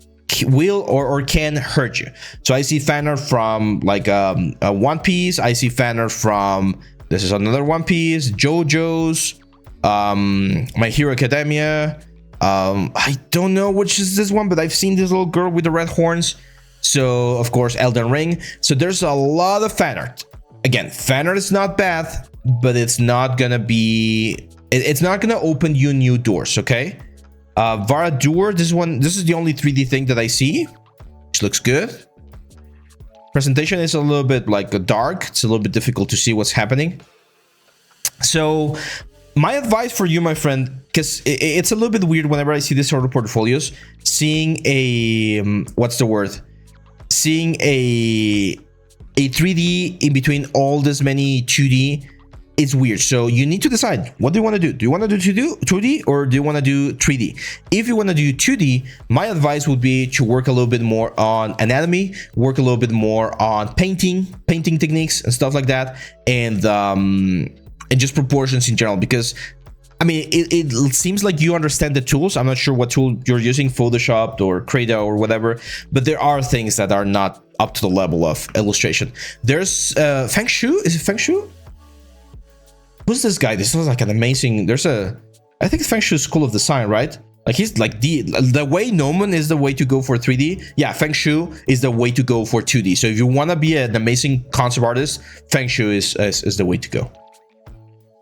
will or can hurt you. So I see fan art from like a One Piece. I see fan art from, this is another One Piece, JoJo's, My Hero Academia. I don't know which is this one, but I've seen this little girl with the red horns. So of course Elden Ring. So there's a lot of fan art. Again, fan art is not bad, but it's not gonna be, it's not gonna open you new doors. Okay. Varadur, this is the only 3D thing that I see, which looks good. Presentation is a little bit like dark. It's a little bit difficult to see what's happening. So my advice for you, my friend, because it's a little bit weird whenever I see this sort of portfolios, seeing a, what's the word? Seeing a 3D in between all this many 2D, it's weird. So you need to decide, what do you want to do? Do you want to do 2D or do you want to do 3D? If you want to do 2D, my advice would be to work a little bit more on anatomy, work a little bit more on painting techniques and stuff like that. And and just proportions in general, because I mean, it seems like you understand the tools. I'm not sure what tool you're using, Photoshop or Credo or whatever, but there are things that are not up to the level of illustration. There's Feng Shu. Is it Feng Shu? Who's this guy? This is like an amazing. There's a, I think it's Feng Shu School of Design, right? Like he's like the way Noman is the way to go for 3D. Yeah, Feng Shu is the way to go for 2D. So if you want to be an amazing concept artist, Feng Shu is the way to go.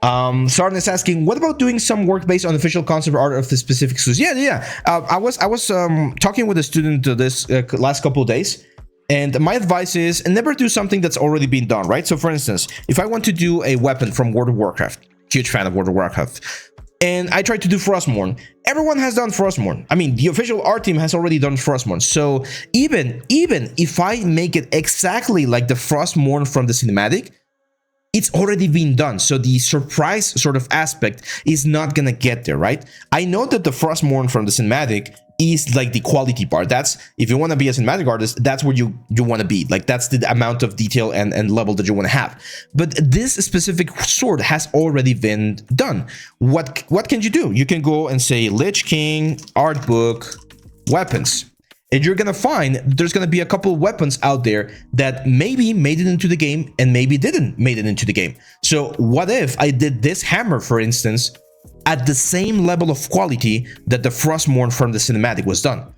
Sarn is asking, what about doing some work based on official concept art of the specific studios? Yeah. I was talking with a student this last couple of days, and my advice is never do something that's already been done, right? So for instance, if I want to do a weapon from World of Warcraft, huge fan of World of Warcraft, and I tried to do Frostmourne, everyone has done Frostmourne. I mean, the official art team has already done Frostmourne. So even if I make it exactly like the Frostmourne from the cinematic, it's already been done. So the surprise sort of aspect is not gonna get there, right? I know that the Frostmourne from the cinematic is like the quality part. That's, if you want to be a cinematic artist, that's where you want to be. Like that's the amount of detail and level that you want to have. But this specific sword has already been done. What can you do? You can go and say Lich King, art book, weapons. And you're gonna find there's gonna be a couple of weapons out there that maybe made it into the game and maybe didn't made it into the game. So what if I did this hammer, for instance, at the same level of quality that the Frostmourne from the cinematic was done?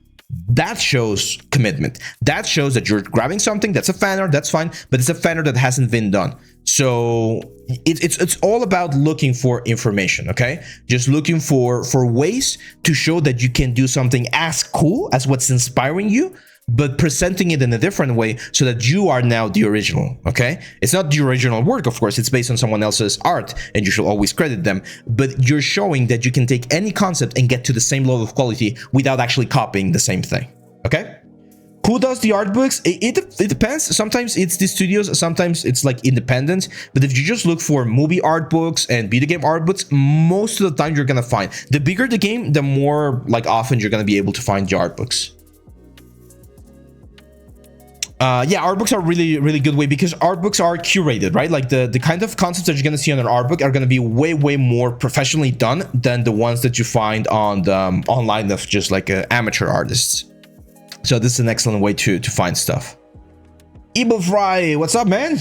That shows commitment. That shows that you're grabbing something that's a fan art, that's fine, but it's a fan art that hasn't been done. So it's all about looking for information, okay? Just looking for ways to show that you can do something as cool as what's inspiring you, but presenting it in a different way so that you are now the original, okay? It's not the original work, of course, it's based on someone else's art, and you should always credit them, but you're showing that you can take any concept and get to the same level of quality without actually copying the same thing, okay? Who does the art books? It depends. Sometimes it's the studios, sometimes it's like independent. But if you just look for movie art books and video game art books, most of the time you're gonna find. The bigger the game, the more like often you're gonna be able to find the art books. Yeah, art books are really good way, because art books are curated, right? Like the kind of concepts that you're gonna see on an art book are gonna be way more professionally done than the ones that you find on the online of just like amateur artists. So this is an excellent way to find stuff. Evil Fry, what's up, man?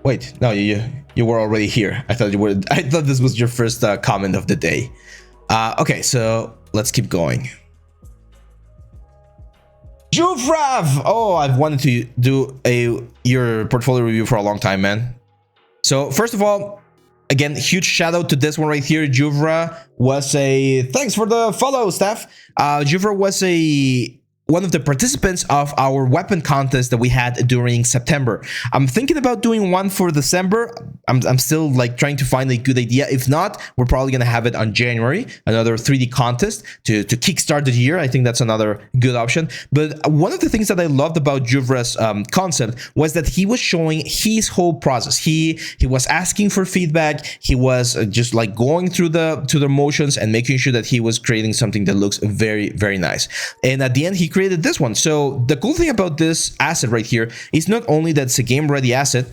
Wait, no, you were already here. I thought this was your first comment of the day. Okay, so let's keep going. Jufrav! Oh, I've wanted to do your portfolio review for a long time, man. So first of all, again, huge shout out to this one right here. Juvra was thanks for the follow, Steph. Juvra was one of the participants of our weapon contest that we had during September. I'm thinking about doing one for December. I'm still like trying to find a good idea. If not, we're probably gonna have it on January, another 3D contest to kickstart the year. I think that's another good option. But one of the things that I loved about Juvra's concept was that he was showing his whole process. He was asking for feedback. He was just like going through the motions and making sure that he was creating something that looks very nice. And at the end, he created this one. So the cool thing about this asset right here is not only that it's a game ready asset,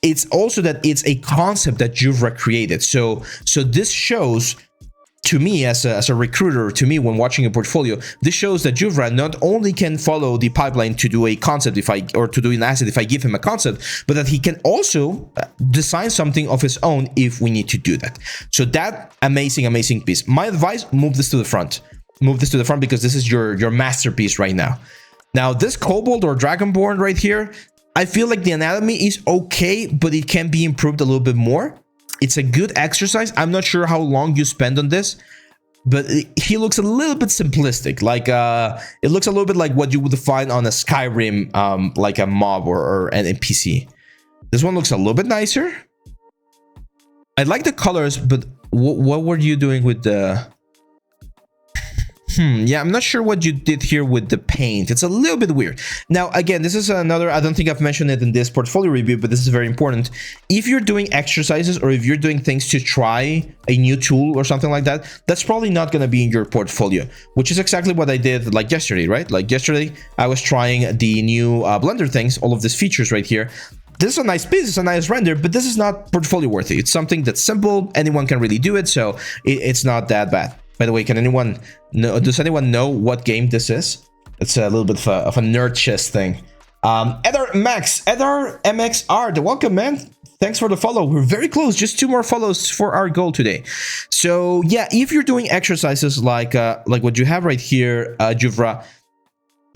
it's also that it's a concept that Juvra created. So this shows to me as a recruiter, to me when watching a portfolio, this shows that Juvra not only can follow the pipeline to do a concept or to do an asset if I give him a concept, but that he can also design something of his own if we need to do that. So that amazing piece. My advice, move this to the front. Move this to the front because this is your masterpiece right now. Now this kobold or dragonborn right here, I feel like the anatomy is okay, but it can be improved a little bit more. It's a good exercise. I'm not sure how long you spend on this, but he looks a little bit simplistic. Like it looks a little bit like what you would find on a Skyrim, like a mob or an NPC. This one looks a little bit nicer. I like the colors, but what were you doing with the... Yeah, I'm not sure what you did here with the paint. It's a little bit weird. Now, again, this is another, I don't think I've mentioned it in this portfolio review, but this is very important. If you're doing exercises or if you're doing things to try a new tool or something like that, that's probably not going to be in your portfolio, which is exactly what I did like yesterday, right? Like yesterday, I was trying the new Blender things, all of these features right here. this is a nice piece, it's a nice render, but this is not portfolio worthy. It's something that's simple, anyone can really do it, so it's not that bad. By the way, can anyone know, does anyone know what game this is? It's a little bit of a nerd chess thing. Edar MXR, welcome, man. Thanks for the follow. We're very close, just 2 more follows for our goal today. So yeah, if you're doing exercises like what you have right here, Jura,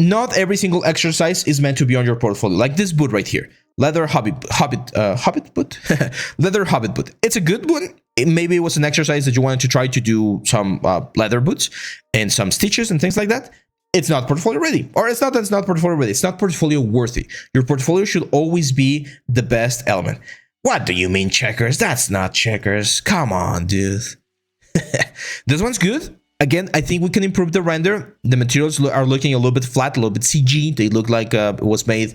not every single exercise is meant to be on your portfolio. Like this boot right here, leather hobbit boot, leather hobbit boot. It's a good one. Maybe it was an exercise that you wanted to try to do some leather boots and some stitches and things like that. It's not portfolio ready, or it's not that it's not portfolio ready. It's not portfolio worthy. Your portfolio should always be the best element. What do you mean checkers? That's not checkers. Come on, dude. This one's good. Again, I think we can improve the render. The materials are looking a little bit flat, a little bit CG. They look like it was made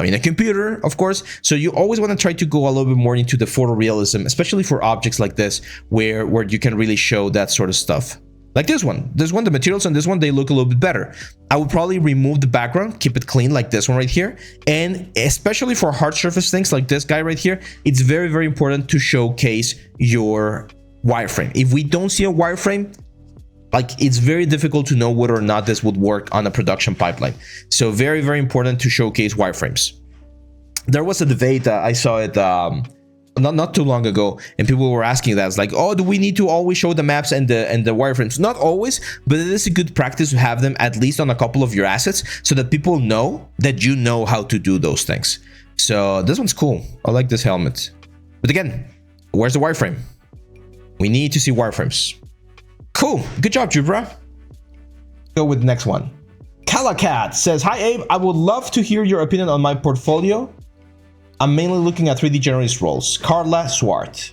in a computer, of course. So you always want to try to go a little bit more into the photorealism, especially for objects like this, where you can really show that sort of stuff. Like this one, the materials on this one, they look a little bit better. I would probably remove the background, keep it clean like this one right here. And especially for hard surface things like this guy right here, it's very, very important to showcase your wireframe. If we don't see a wireframe, like it's very difficult to know whether or not this would work on a production pipeline. So very, very important to showcase wireframes. There was a debate, I saw it not too long ago, and people were asking that. It's like, oh, do we need to always show the maps and the wireframes? Not always, but it is a good practice to have them at least on a couple of your assets so that people know that you know how to do those things. So this one's cool. I like this helmet. But again, where's the wireframe? We need to see wireframes. Cool. Good job, Jura. Go with the next one. Kakat says, hi, Abe. I would love to hear your opinion on my portfolio. I'm mainly looking at 3D generalist roles. Carla Swart.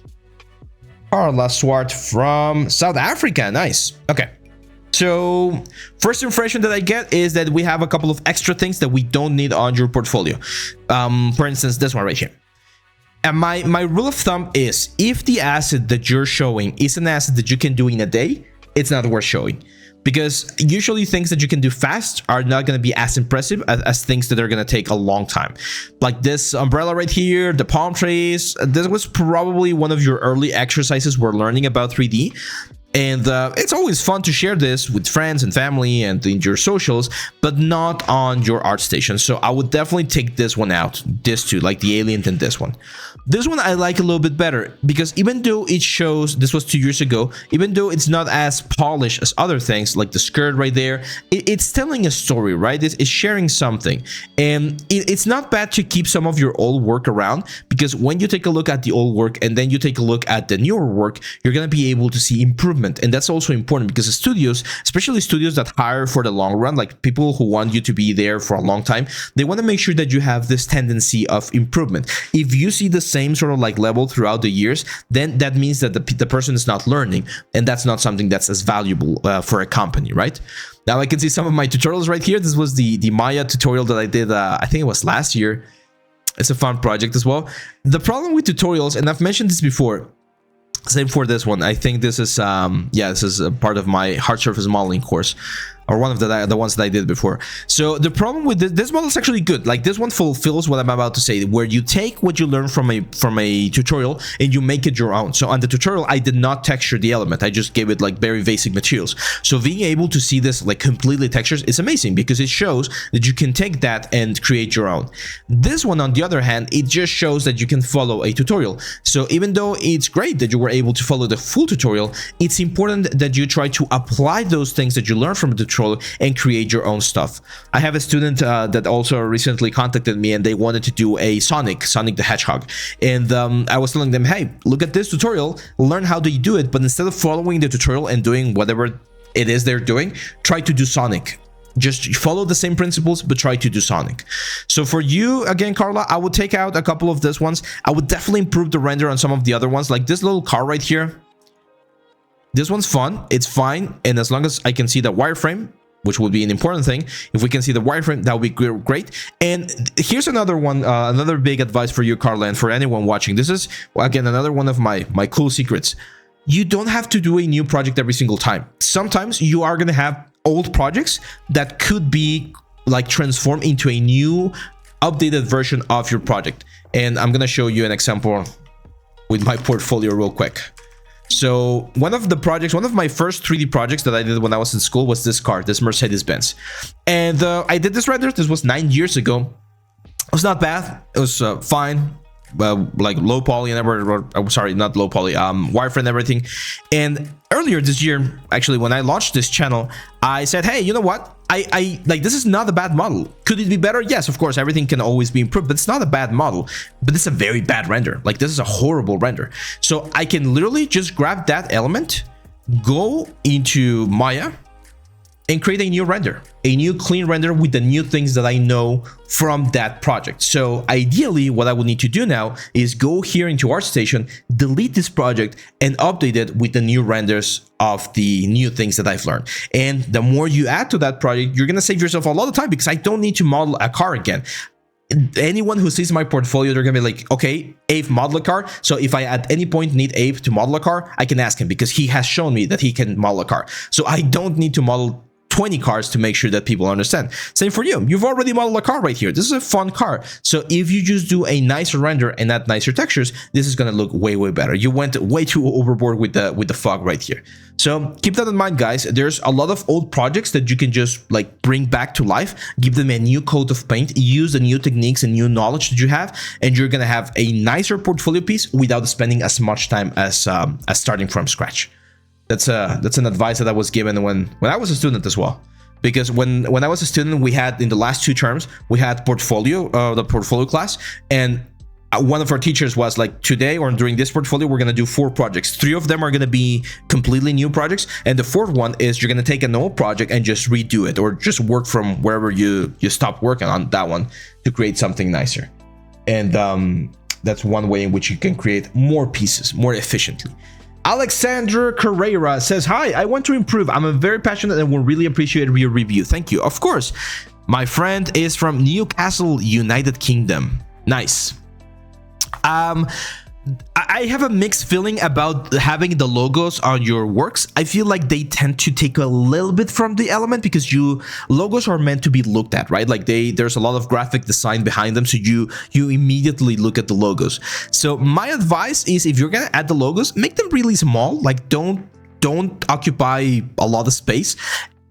Carla Swart from South Africa. Nice. Okay. So first impression that I get is that we have a couple of extra things that we don't need on your portfolio. For instance, this one right here. And my rule of thumb is if the asset that you're showing is an asset that you can do in a day, it's not worth showing. Because usually things that you can do fast are not going to be as impressive as things that are going to take a long time. Like this umbrella right here, the palm trees. This was probably one of your early exercises we're learning about 3D. And it's always fun to share this with friends and family and in your socials, but not on your art station. So I would definitely take this one out, this two, like the alien and this one. This one I like a little bit better because even though it shows, this was 2 years ago, even though it's not as polished as other things like the skirt right there, it's telling a story, right? It's sharing something. And it's not bad to keep some of your old work around, because when you take a look at the old work and then you take a look at the newer work, you're going to be able to see improvement. And that's also important because the studios, especially studios that hire for the long run, like people who want you to be there for a long time, they want to make sure that you have this tendency of improvement. If you see the same sort of like level throughout the years, then that means that the person is not learning, and that's not something that's as valuable for a company, right? Now I can see some of my tutorials right here. This was the Maya tutorial that I did, I think it was last year. It's a fun project as well. The problem with tutorials, and I've mentioned this before, same for this one. I think this is this is a part of my hard surface modeling course, or one of the ones that I did before. So the problem with this model is actually good. Like this one fulfills what I'm about to say, where you take what you learn from a tutorial and you make it your own. So on the tutorial, I did not texture the element. I just gave it like very basic materials. So being able to see this like completely textures is amazing because it shows that you can take that and create your own. This one, on the other hand, it just shows that you can follow a tutorial. So even though it's great that you were able to follow the full tutorial, it's important that you try to apply those things that you learned from the tutorial and create your own stuff. I have a student that also recently contacted me, and they wanted to do a Sonic the Hedgehog, and I was telling them, hey, look at this tutorial, learn how they do it, but instead of following the tutorial and doing whatever it is they're doing, try to do Sonic. Just follow the same principles, but try to do Sonic. So for you, again, Carla, I would take out a couple of these ones. I would definitely improve the render on some of the other ones, like this little car right here. This one's fun, it's fine, and as long as I can see the wireframe, which would be an important thing, if we can see the wireframe, that would be great. And here's another one, another big advice for you, Carla, and for anyone watching. This is, again, another one of my cool secrets. You don't have to do a new project every single time. Sometimes you are going to have old projects that could be like transformed into a new updated version of your project. And I'm gonna show you an example with my portfolio real quick. So one of my first 3D projects that I did when I was in school was this car, this Mercedes-Benz. And I did this render. This was 9 years ago. It was not bad. It was fine. Like low poly and everything. Sorry, not low poly, wireframe and everything. And earlier this year, actually, when I launched this channel, I said, hey, you know what? I like, this is not a bad model. Could it be better? Yes, of course, everything can always be improved, but it's not a bad model. But it's a very bad render. Like, this is a horrible render. So I can literally just grab that element, go into Maya, and create a new render, a new clean render with the new things that I know from that project. So ideally, what I would need to do now is go here into ArtStation, delete this project, and update it with the new renders of the new things that I've learned. And the more you add to that project, you're gonna save yourself a lot of time, because I don't need to model a car again. Anyone who sees my portfolio, they're gonna be like, okay, Abe model a car. So if I at any point need Abe to model a car, I can ask him, because he has shown me that he can model a car. So I don't need to model 20 cars to make sure that people understand. Same for you. You've already modeled a car right here. This is a fun car. So if you just do a nicer render and add nicer textures, this is going to look way, way better. You went way too overboard with the fog right here. So keep that in mind, guys. There's a lot of old projects that you can just like bring back to life, give them a new coat of paint, use the new techniques and new knowledge that you have, and you're going to have a nicer portfolio piece without spending as much time as starting from scratch. That's an advice that I was given when I was a student as well. Because when I was a student, we had, in the last 2 terms, we had portfolio, the portfolio class, and one of our teachers was like, today or during this portfolio, we're gonna do 4 projects. 3 of them are gonna be completely new projects, and the 4th one is you're gonna take an old project and just redo it, or just work from wherever you stopped working on that one to create something nicer. And that's one way in which you can create more pieces more efficiently. Alexander Carrera says, hi, I want to improve. I'm very passionate and will really appreciate your review. Thank you. Of course. My friend is from Newcastle, United Kingdom. Nice. I have a mixed feeling about having the logos on your works. I feel like they tend to take a little bit from the element, because logos are meant to be looked at, right? Like there's a lot of graphic design behind them, so you immediately look at the logos. So my advice is, if you're gonna add the logos, make them really small. Like don't occupy a lot of space,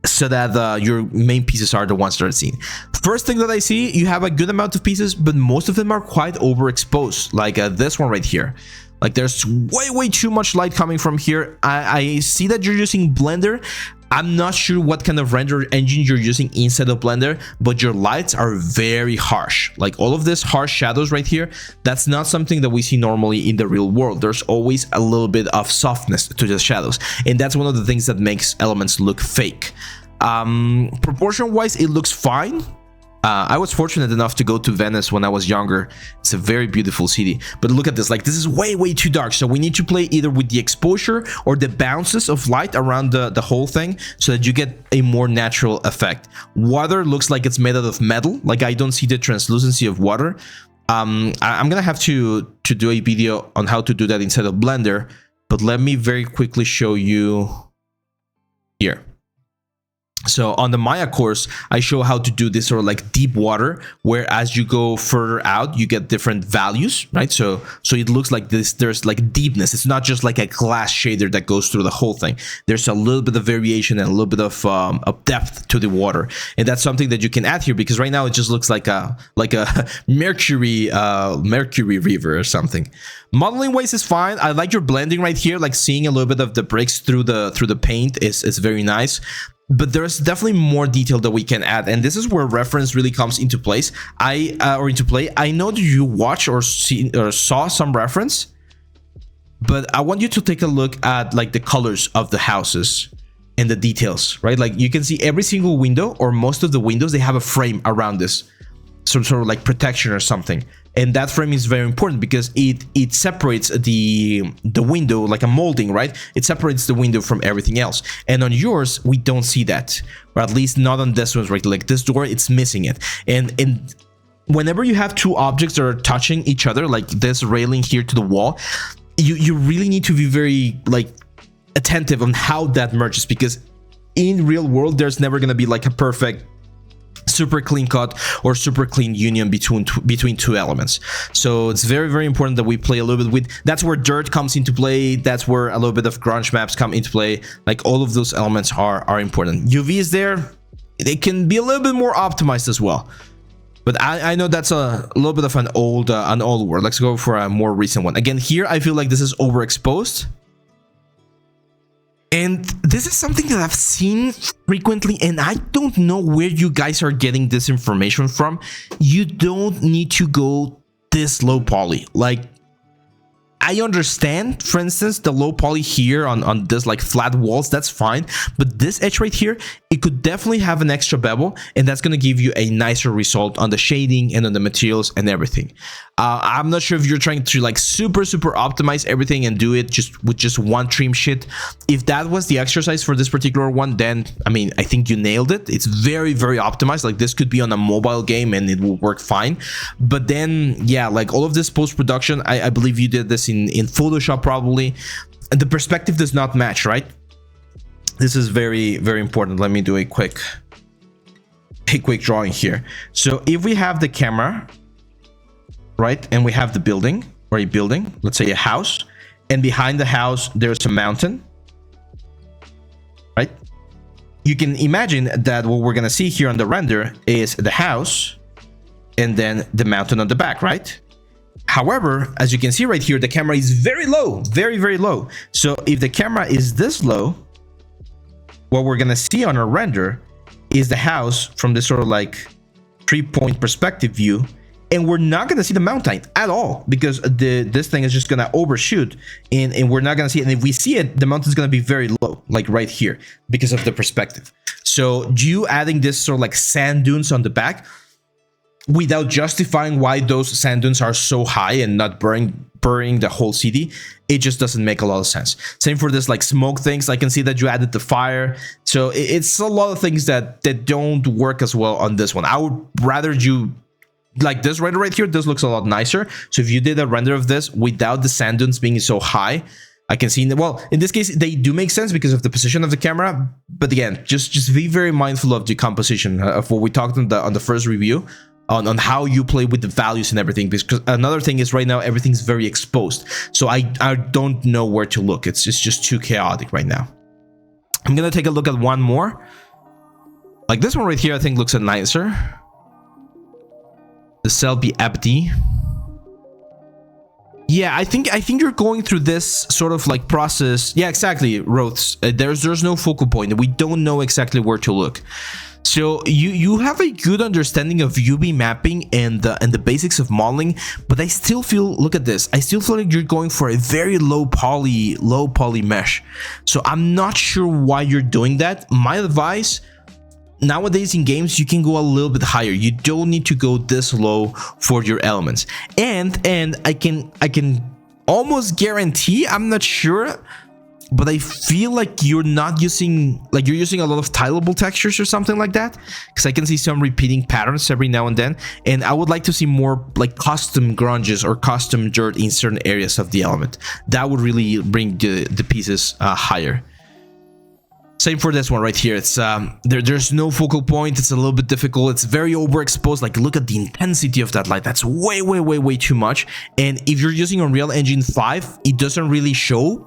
so that your main pieces are the ones that are seen. First thing that I see, you have a good amount of pieces, but most of them are quite overexposed, like this one right here. Like there's way too much light coming from here. I see that you're using Blender. I'm not sure what kind of render engine you're using inside of Blender, but your lights are very harsh. Like all of this harsh shadows right here, that's not something that we see normally in the real world. There's always a little bit of softness to the shadows, and that's one of the things that makes elements look fake. Proportion wise, it looks fine. I was fortunate enough to go to Venice when I was younger. It's a very beautiful city, but look at this. Like, this is way too dark, so we need to play either with the exposure or the bounces of light around the whole thing, so that you get a more natural effect. Water looks like it's made out of metal. Like, I don't see the translucency of water. I'm gonna have to do a video on how to do that inside of Blender, but let me very quickly show you here. So on the Maya course, I show how to do this sort of like deep water, where as you go further out, you get different values, right? So it looks like this, there's like deepness. It's not just like a glass shader that goes through the whole thing. There's a little bit of variation and a little bit of depth to the water. And that's something that you can add here, because right now it just looks like a mercury river or something. Modeling wise is fine. I like your blending right here, like seeing a little bit of the breaks through the paint is very nice. But there's definitely more detail that we can add, and this is where reference really comes into place. Into play. I know that you watch or saw some reference, but I want you to take a look at like the colors of the houses and the details, right? Like you can see every single window, or most of the windows, they have a frame around this, some sort of like protection or something. And that frame is very important because it separates the window, like a molding, right? It separates the window from everything else. And on yours, we don't see that, or at least not on this one, right? Like this door, it's missing it. And whenever you have two objects that are touching each other, like this railing here to the wall, you really need to be very like attentive on how that merges, because in real world, there's never gonna be like a perfect super clean cut or super clean union between two elements. So it's very, very important that we play a little bit with, that's where dirt comes into play, that's where a little bit of grunge maps come into play. Like all of those elements are important. UV is there, they can be a little bit more optimized as well, but I know that's a little bit of an old word. Let's go for a more recent one. Again, here I feel like this is overexposed. And this is something that I've seen frequently, and I don't know where you guys are getting this information from. You don't need to go this low poly. Like, I understand, for instance, the low poly here on this like flat walls, that's fine. But this edge right here, it could definitely have an extra bevel, and that's going to give you a nicer result on the shading and on the materials and everything. I'm not sure if you're trying to like super optimize everything and do it just with just one trim shit. If that was the exercise for this particular one, then I mean, I think you nailed it. It's very optimized. Like this could be on a mobile game and it will work fine. But then yeah, like all of this post-production, I believe you did this in Photoshop probably. The perspective does not match, right? This is very important. Let me do a quick drawing here. So if we have the camera, right, and we have the building, or a building, let's say a house, and behind the house there's a mountain, right? You can imagine that what we're gonna see here on the render is the house and then the mountain on the back, right? However, as you can see right here, the camera is very low, very low. So if the camera is this low, what we're gonna see on our render is the house from this sort of like 3-point perspective view, and we're not gonna see the mountain at all because this thing is just gonna overshoot, and we're not gonna see it. And if we see it, the mountain is gonna be very low, like right here, because of the perspective. So you adding this sort of like sand dunes on the back without justifying why those sand dunes are so high and not burying the whole city, it just doesn't make a lot of sense. Same for this like smoke things. I can see that you added the fire, so it's a lot of things that don't work as well on this one. I would rather you like this render right here. This looks a lot nicer. So if you did a render of this without the sand dunes being so high, I can see, well, in this case, they do make sense because of the position of the camera. But again, just be very mindful of the composition of what we talked on the first review on how you play with the values and everything. Because another thing is right now, everything's very exposed. So I don't know where to look. It's just too chaotic right now. I'm going to take a look at one more. Like this one right here, I think looks a nicer. The Selby Abdi. Yeah, I think you're going through this sort of like process. Yeah, exactly, Roths. There's no focal point. We don't know exactly where to look. So you have a good understanding of UV mapping and the basics of modeling, but I still feel, look at this, I still feel like you're going for a very low poly mesh. So I'm not sure why you're doing that. My advice, nowadays in games, you can go a little bit higher. You don't need to go this low for your elements. And I can almost guarantee, I'm not sure, but I feel like you're not using, like you're using a lot of tileable textures or something like that, because I can see some repeating patterns every now and then, and I would like to see more like custom grunges or custom dirt in certain areas of the element. That would really bring the pieces higher. Same for this one right here. It's there's no focal point. It's a little bit difficult. It's very overexposed. Like look at the intensity of that light. That's way too much. And if you're using Unreal Engine 5, it doesn't really show,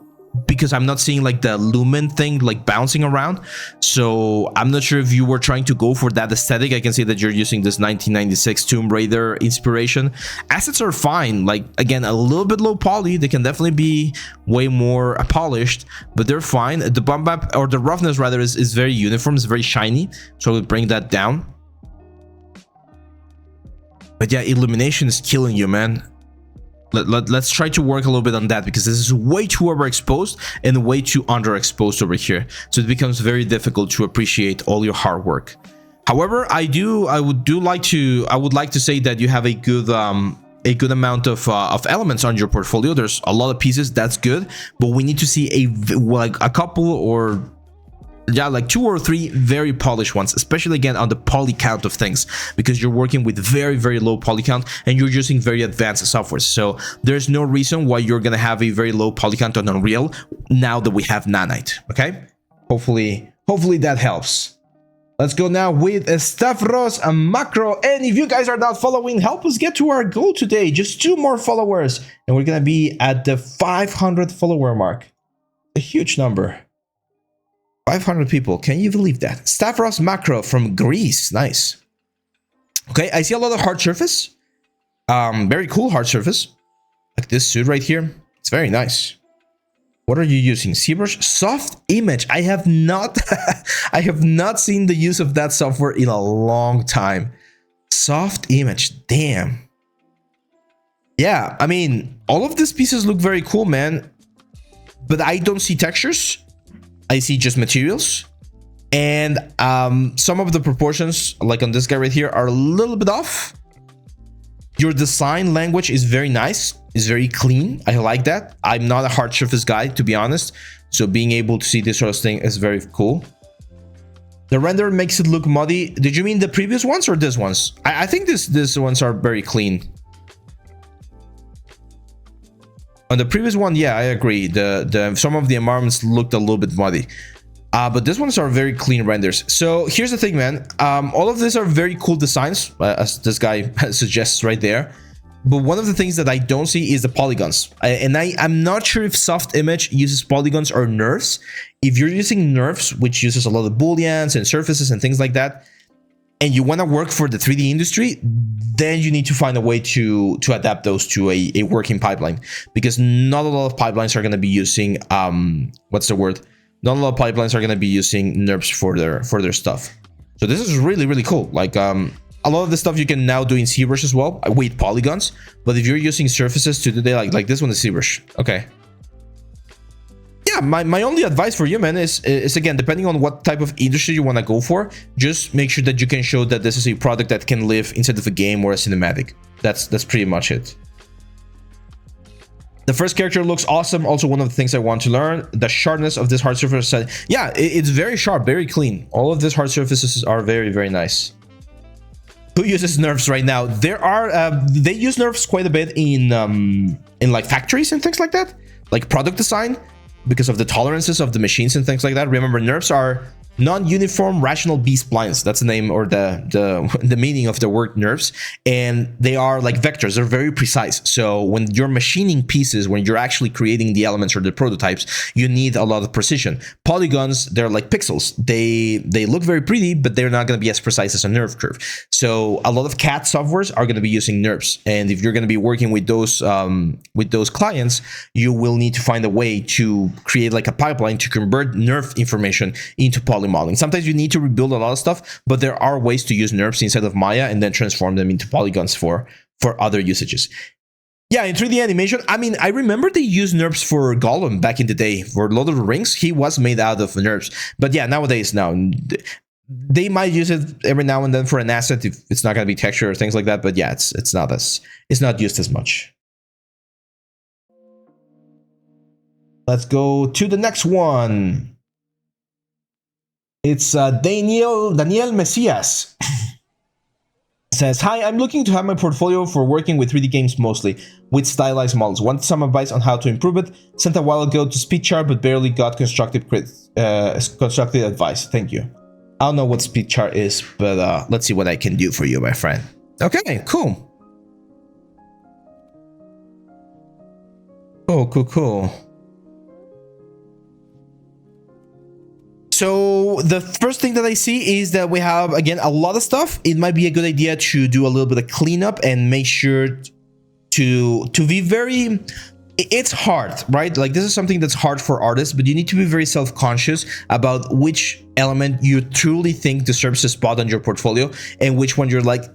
because I'm not seeing like the lumen thing like bouncing around. So I'm not sure if you were trying to go for that aesthetic. I can see that you're using this 1996 Tomb Raider inspiration. Assets are fine. Like again, a little bit low poly. They can definitely be way more polished, but they're fine. The bump up, or the roughness rather, is very uniform. It's very shiny. So we'll bring that down. But yeah, illumination is killing you, man. Let's try to work a little bit on that, because this is way too overexposed and way too underexposed over here. So it becomes very difficult to appreciate all your hard work. However, I would like to say that you have a good amount of elements on your portfolio. There's a lot of pieces. That's good, but we need to see a couple, or yeah, like 2 or 3 very polished ones, especially again on the poly count of things, because you're working with very low poly count and you're using very advanced software. So there's no reason why you're gonna have a very low poly count on Unreal now that we have Nanite. Okay, hopefully that helps. Let's go now with Stafos and Macro. And if you guys are not following, help us get to our goal today. Just 2 more followers. And we're going to be at the 500 follower mark. A huge number. 500 people. Can you believe that? Stafos Macro from Greece. Nice. Okay, I see a lot of hard surface. Very cool hard surface. Like this suit right here. It's very nice. What are you using? ZBrush soft image. I have not I have not seen the use of that software in a long time. Soft image. Damn. Yeah, I mean, all of these pieces look very cool, man. But I don't see textures. I see just materials. And some of the proportions, like on this guy right here, are a little bit off. Your design language is very nice. It's very clean. I like that. I'm not a hard surface guy, to be honest. So being able to see this sort of thing is very cool. The render makes it look muddy. Did you mean the previous ones or this ones? I think these ones are very clean. On the previous one, yeah, I agree. Some of the environments looked a little bit muddy. But these ones are very clean renders. So here's the thing, man. All of these are very cool designs, as this guy suggests right there. But one of the things that I don't see is the polygons. I'm not sure if soft image uses polygons or NURBS. If you're using NURBS, which uses a lot of booleans and surfaces and things like that, and you want to work for the 3D industry, then you need to find a way to adapt those to a working pipeline. Because not a lot of pipelines are going to be using, what's the word? Not a lot of pipelines are going to be using NURBS for their stuff. So this is really, really cool. Like, a lot of the stuff you can now do in ZBrush as well with polygons. But if you're using surfaces to today, like this one is ZBrush. Okay. Yeah, my only advice for you, man, is again, depending on what type of industry you want to go for, just make sure that you can show that this is a product that can live inside of a game or a cinematic. That's pretty much it. The first character looks awesome. Also, one of the things I want to learn, the sharpness of this hard surface. Yeah, it's very sharp, very clean. All of these hard surfaces are very, very nice. Who uses NURBS right now? There are they use NURBS quite a bit in like factories and things like that, like product design, because of the tolerances of the machines and things like that. Remember, NURBS are non-uniform rational B-splines. That's the name or the meaning of the word NURBS. And they are like vectors. They're very precise. So when you're machining pieces, when you're actually creating the elements or the prototypes, you need a lot of precision. Polygons, they're like pixels. They look very pretty, but they're not going to be as precise as a nerve curve. So a lot of CAD softwares are going to be using NURBS. And if you're going to be working with those clients, you will need to find a way to create like a pipeline to convert nerve information into poly modeling. Sometimes you need to rebuild a lot of stuff, but there are ways to use NURBS inside of Maya and then transform them into polygons for other usages. Yeah, in 3D animation, I mean, I remember they used NURBS for Gollum back in the day. For Lord of the Rings, he was made out of NURBS. But yeah, nowadays, now, they might use it every now and then for an asset if it's not going to be texture or things like that. But yeah, it's not used as much. Let's go to the next one. It's Danielle Messias. Says, hi, I'm looking to have my portfolio for working with 3D games mostly, with stylized models. Want some advice on how to improve it? Sent a while ago to SpeedChart, but barely got constructive advice. Thank you. I don't know what SpeedChart is, but let's see what I can do for you, my friend. Okay, cool. Oh, cool. So the first thing that I see is that we have, again, a lot of stuff. It might be a good idea to do a little bit of cleanup and make sure to be very... It's hard, right? Like, this is something that's hard for artists, but you need to be very self-conscious about which element you truly think deserves a spot on your portfolio and which one you're like,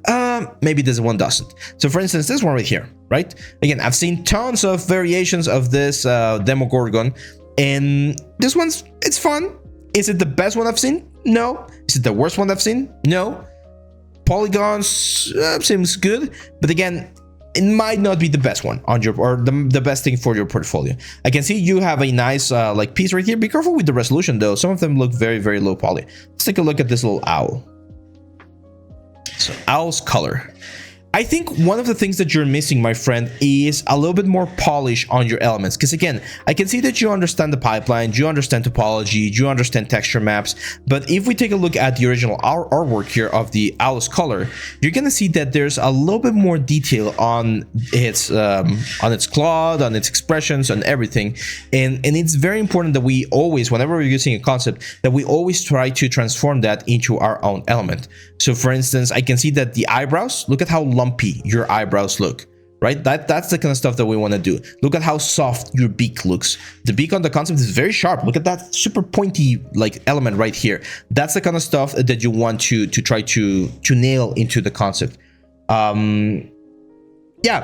maybe this one doesn't. So for instance, this one right here, right? Again, I've seen tons of variations of this Demogorgon, and this one's, it's fun. Is it the best one I've seen? No. Is it the worst one I've seen? No. Polygons seems good, but again, it might not be the best one on your, or the best thing for your portfolio. I can see you have a nice like piece right here. Be careful with the resolution though. Some of them look very, very low poly. Let's take a look at this little owl. So owl's color. I think one of the things that you're missing, my friend, is a little bit more polish on your elements. Because again, I can see that you understand the pipeline, you understand topology, you understand texture maps. But if we take a look at the original artwork here of the Alice color, you're gonna see that there's a little bit more detail on its cloth, on its expressions, on everything. And it's very important that we always, whenever we're using a concept, that we always try to transform that into our own element. So for instance, I can see that the eyebrows, look at how lumpy your eyebrows look, right? That's the kind of stuff that we want to do. Look at how soft your beak looks. The beak on the concept is very sharp. Look at that super pointy like element right here. That's the kind of stuff that you want to try to nail into the concept. Yeah,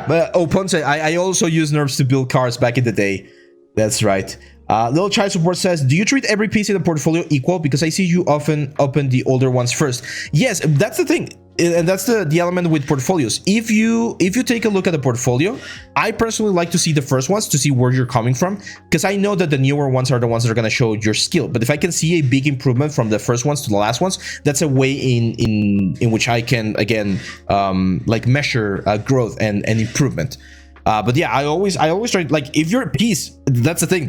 but Ponce, I also used nerves to build cars back in the day. That's right. Little Child Support says, do you treat every piece in the portfolio equal? Because I see you often open the older ones first. Yes, that's the thing. And that's the element with portfolios. If you take a look at the portfolio, I personally like to see the first ones to see where you're coming from, because I know that the newer ones are the ones that are going to show your skill. But if I can see a big improvement from the first ones to the last ones, that's a way in which I can again like measure growth and improvement. But yeah, I always try, like, if you're a piece, that's the thing,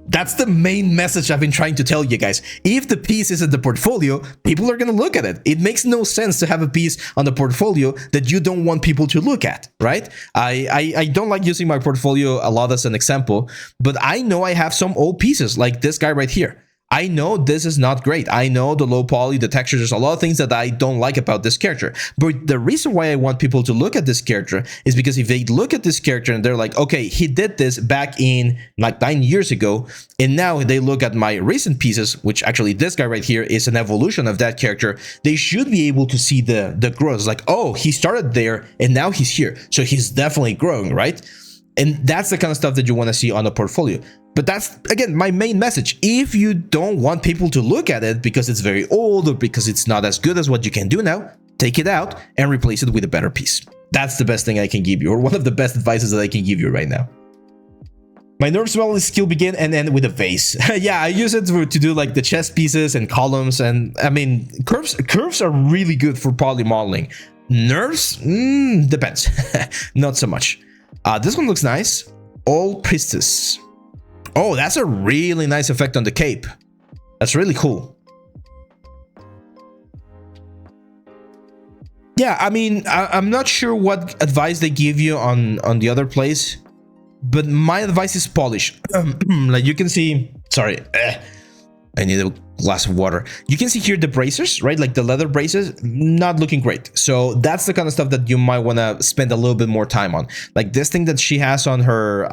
that's the main message I've been trying to tell you guys. If the piece is in the portfolio, people are gonna look at it. It makes no sense to have a piece on the portfolio that you don't want people to look at, right? I don't like using my portfolio a lot as an example, but I know I have some old pieces like this guy right here. I know this is not great. I know the low poly, the textures, there's a lot of things that I don't like about this character. But the reason why I want people to look at this character is because if they look at this character and they're like, okay, he did this back in like 9 years ago, and now they look at my recent pieces, which actually this guy right here is an evolution of that character, they should be able to see the growth. It's like, oh, he started there and now he's here. So he's definitely growing, right? And that's the kind of stuff that you want to see on a portfolio. But that's, again, my main message. If you don't want people to look at it because it's very old or because it's not as good as what you can do now, take it out and replace it with a better piece. That's the best thing I can give you, or one of the best advices that I can give you right now. My nerve swell is skill begin and end with a vase. Yeah, I use it to do like the chest pieces and columns. And I mean, curves are really good for poly modeling. Nerves, depends. Not so much. This one looks nice. All Priestess. Oh, that's a really nice effect on the cape. That's really cool. Yeah, I mean, I'm not sure what advice they give you on the other place, but my advice is polish. Like you can see, sorry, I need a glass of water. You can see here the bracers, right? Like the leather braces, not looking great. So that's the kind of stuff that you might want to spend a little bit more time on. Like this thing that she has on her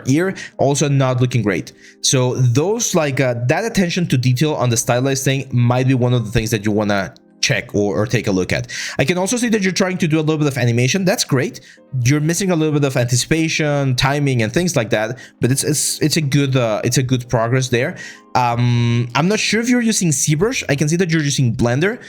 ear, also not looking great. So those like that attention to detail on the stylized thing might be one of the things that you want to check or take a look at. I can also see that you're trying to do a little bit of animation. That's great. You're missing a little bit of anticipation, timing, and things like that. But it's a good progress there. I'm not sure if you're using ZBrush. I can see that you're using Blender.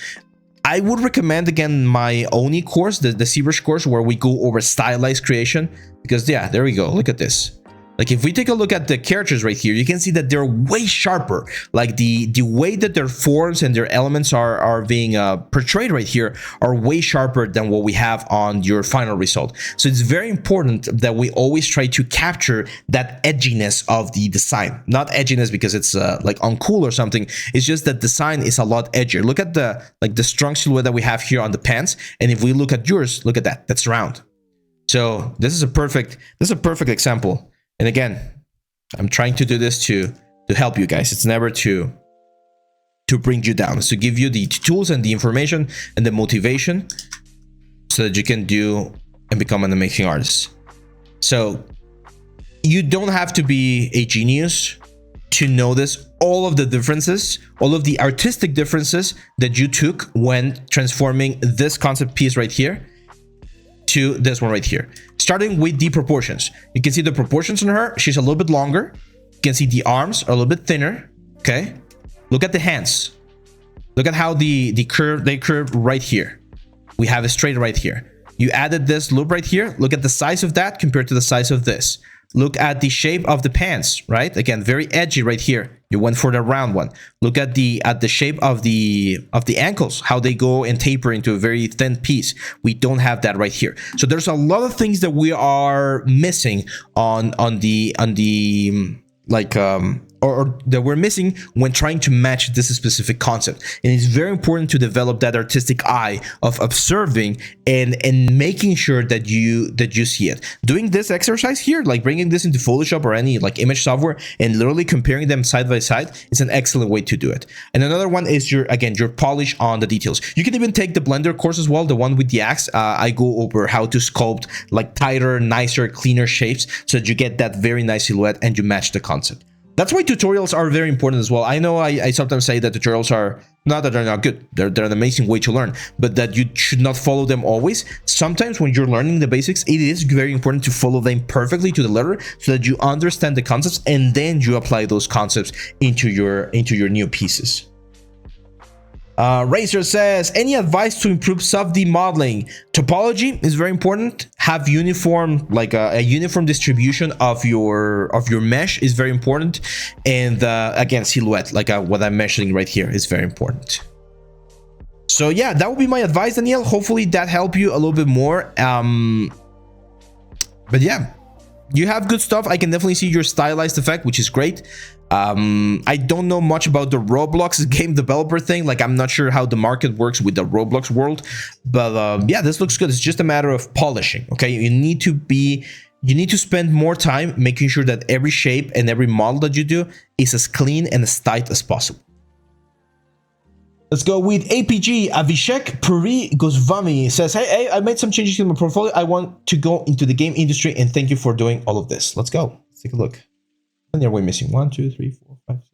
I would recommend again my Oni course, the ZBrush course, where we go over stylized creation. Because yeah, there we go. Look at this. Like if we take a look at the characters right here, you can see that they're way sharper. Like the way that their forms and their elements are being portrayed right here are way sharper than what we have on your final result. So it's very important that we always try to capture that edginess of the design. Not edginess because it's like uncool or something. It's just that design is a lot edgier. Look at the strong silhouette that we have here on the pants. And if we look at yours, look at that. That's round. So this is a perfect example. And again, I'm trying to do this to help you guys. It's never to bring you down. It's to give you the tools and the information and the motivation so that you can do and become an amazing artist. So you don't have to be a genius to notice all of the differences, all of the artistic differences that you took when transforming this concept piece right here to this one right here. Starting with the proportions. You can see the proportions on her. She's a little bit longer. You can see the arms are a little bit thinner. Okay. Look at the hands. Look at how they curve right here. We have a straight right here. You added this loop right here. Look at the size of that compared to the size of this. Look at the shape of the pants, right? Again, very edgy right here You went for the round one. Look at the shape of the ankles, how they go and taper into a very thin piece. We don't have that right here. So there's a lot of things that we are missing on the like or that we're missing when trying to match this specific concept. And it's very important to develop that artistic eye of observing and making sure that you see it. Doing this exercise here, like bringing this into Photoshop or any like image software and literally comparing them side by side, is an excellent way to do it. And another one is your polish on the details. You can even take the Blender course as well, the one with the axe. I go over how to sculpt like tighter, nicer, cleaner shapes so that you get that very nice silhouette and you match the concept. That's why tutorials are very important as well. I know I sometimes say that tutorials are, not that they're not good, they're an amazing way to learn, but that you should not follow them always. Sometimes when you're learning the basics, it is very important to follow them perfectly to the letter so that you understand the concepts and then you apply those concepts into your new pieces. Racer says, any advice to improve soft D modeling? Topology is very important. Have uniform, like a uniform distribution of your mesh is very important. And again, silhouette, like what I'm mentioning right here, is very important. So yeah, that would be my advice, Danielle. Hopefully that helped you a little bit more. But yeah, you have good stuff. I can definitely see your stylized effect, which is great. I don't know much about the Roblox game developer thing. Like, I'm not sure how the market works with the Roblox world, but yeah, this looks good. It's just a matter of polishing. Okay, you need to spend more time making sure that every shape and every model that you do is as clean and as tight as possible. Let's go with APG Avishek Puri Goswami. Says, hey, I made some changes in my portfolio. I want to go into the game industry and thank you for doing all of this. Let's go. Let's take a look. And we're missing 1, 2, 3, 4, 5, 6,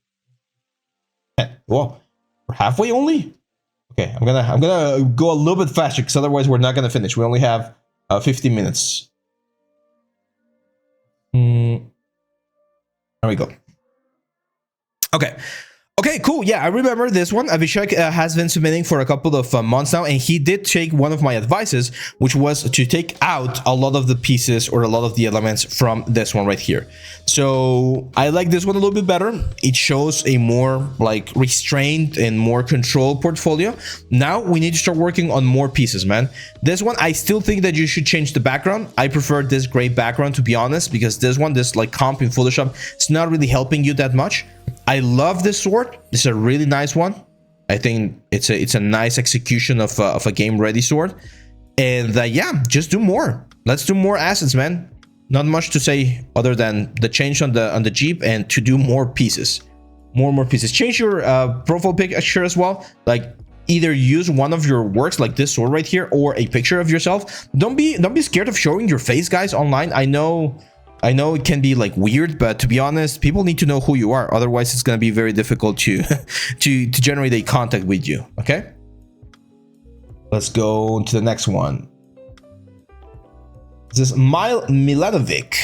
7. Whoa, we're halfway only. Okay, I'm gonna go a little bit faster because otherwise we're not gonna finish. We only have 15 minutes. There we go. Okay, cool. Yeah, I remember this one. Avishek has been submitting for a couple of months now, and he did take one of my advices, which was to take out a lot of the pieces or a lot of the elements from this one right here. So I like this one a little bit better. It shows a more like restrained and more controlled portfolio. Now we need to start working on more pieces, man. This one, I still think that you should change the background. I prefer this gray background, to be honest, because this like comp in Photoshop, it's not really helping you that much. I love this sword. It's a really nice one. I think it's a nice execution of a game ready sword. And yeah, just do more. Let's do more assets, man. Not much to say other than the change on the Jeep and to do more pieces. More pieces. Change your profile picture as well. Like, either use one of your works like this sword right here or a picture of yourself. Don't be scared of showing your face, guys, online. I know it can be like weird, but to be honest, people need to know who you are. Otherwise, it's going to be very difficult to generate a contact with you. Okay, let's go to the next one. This is Milanovic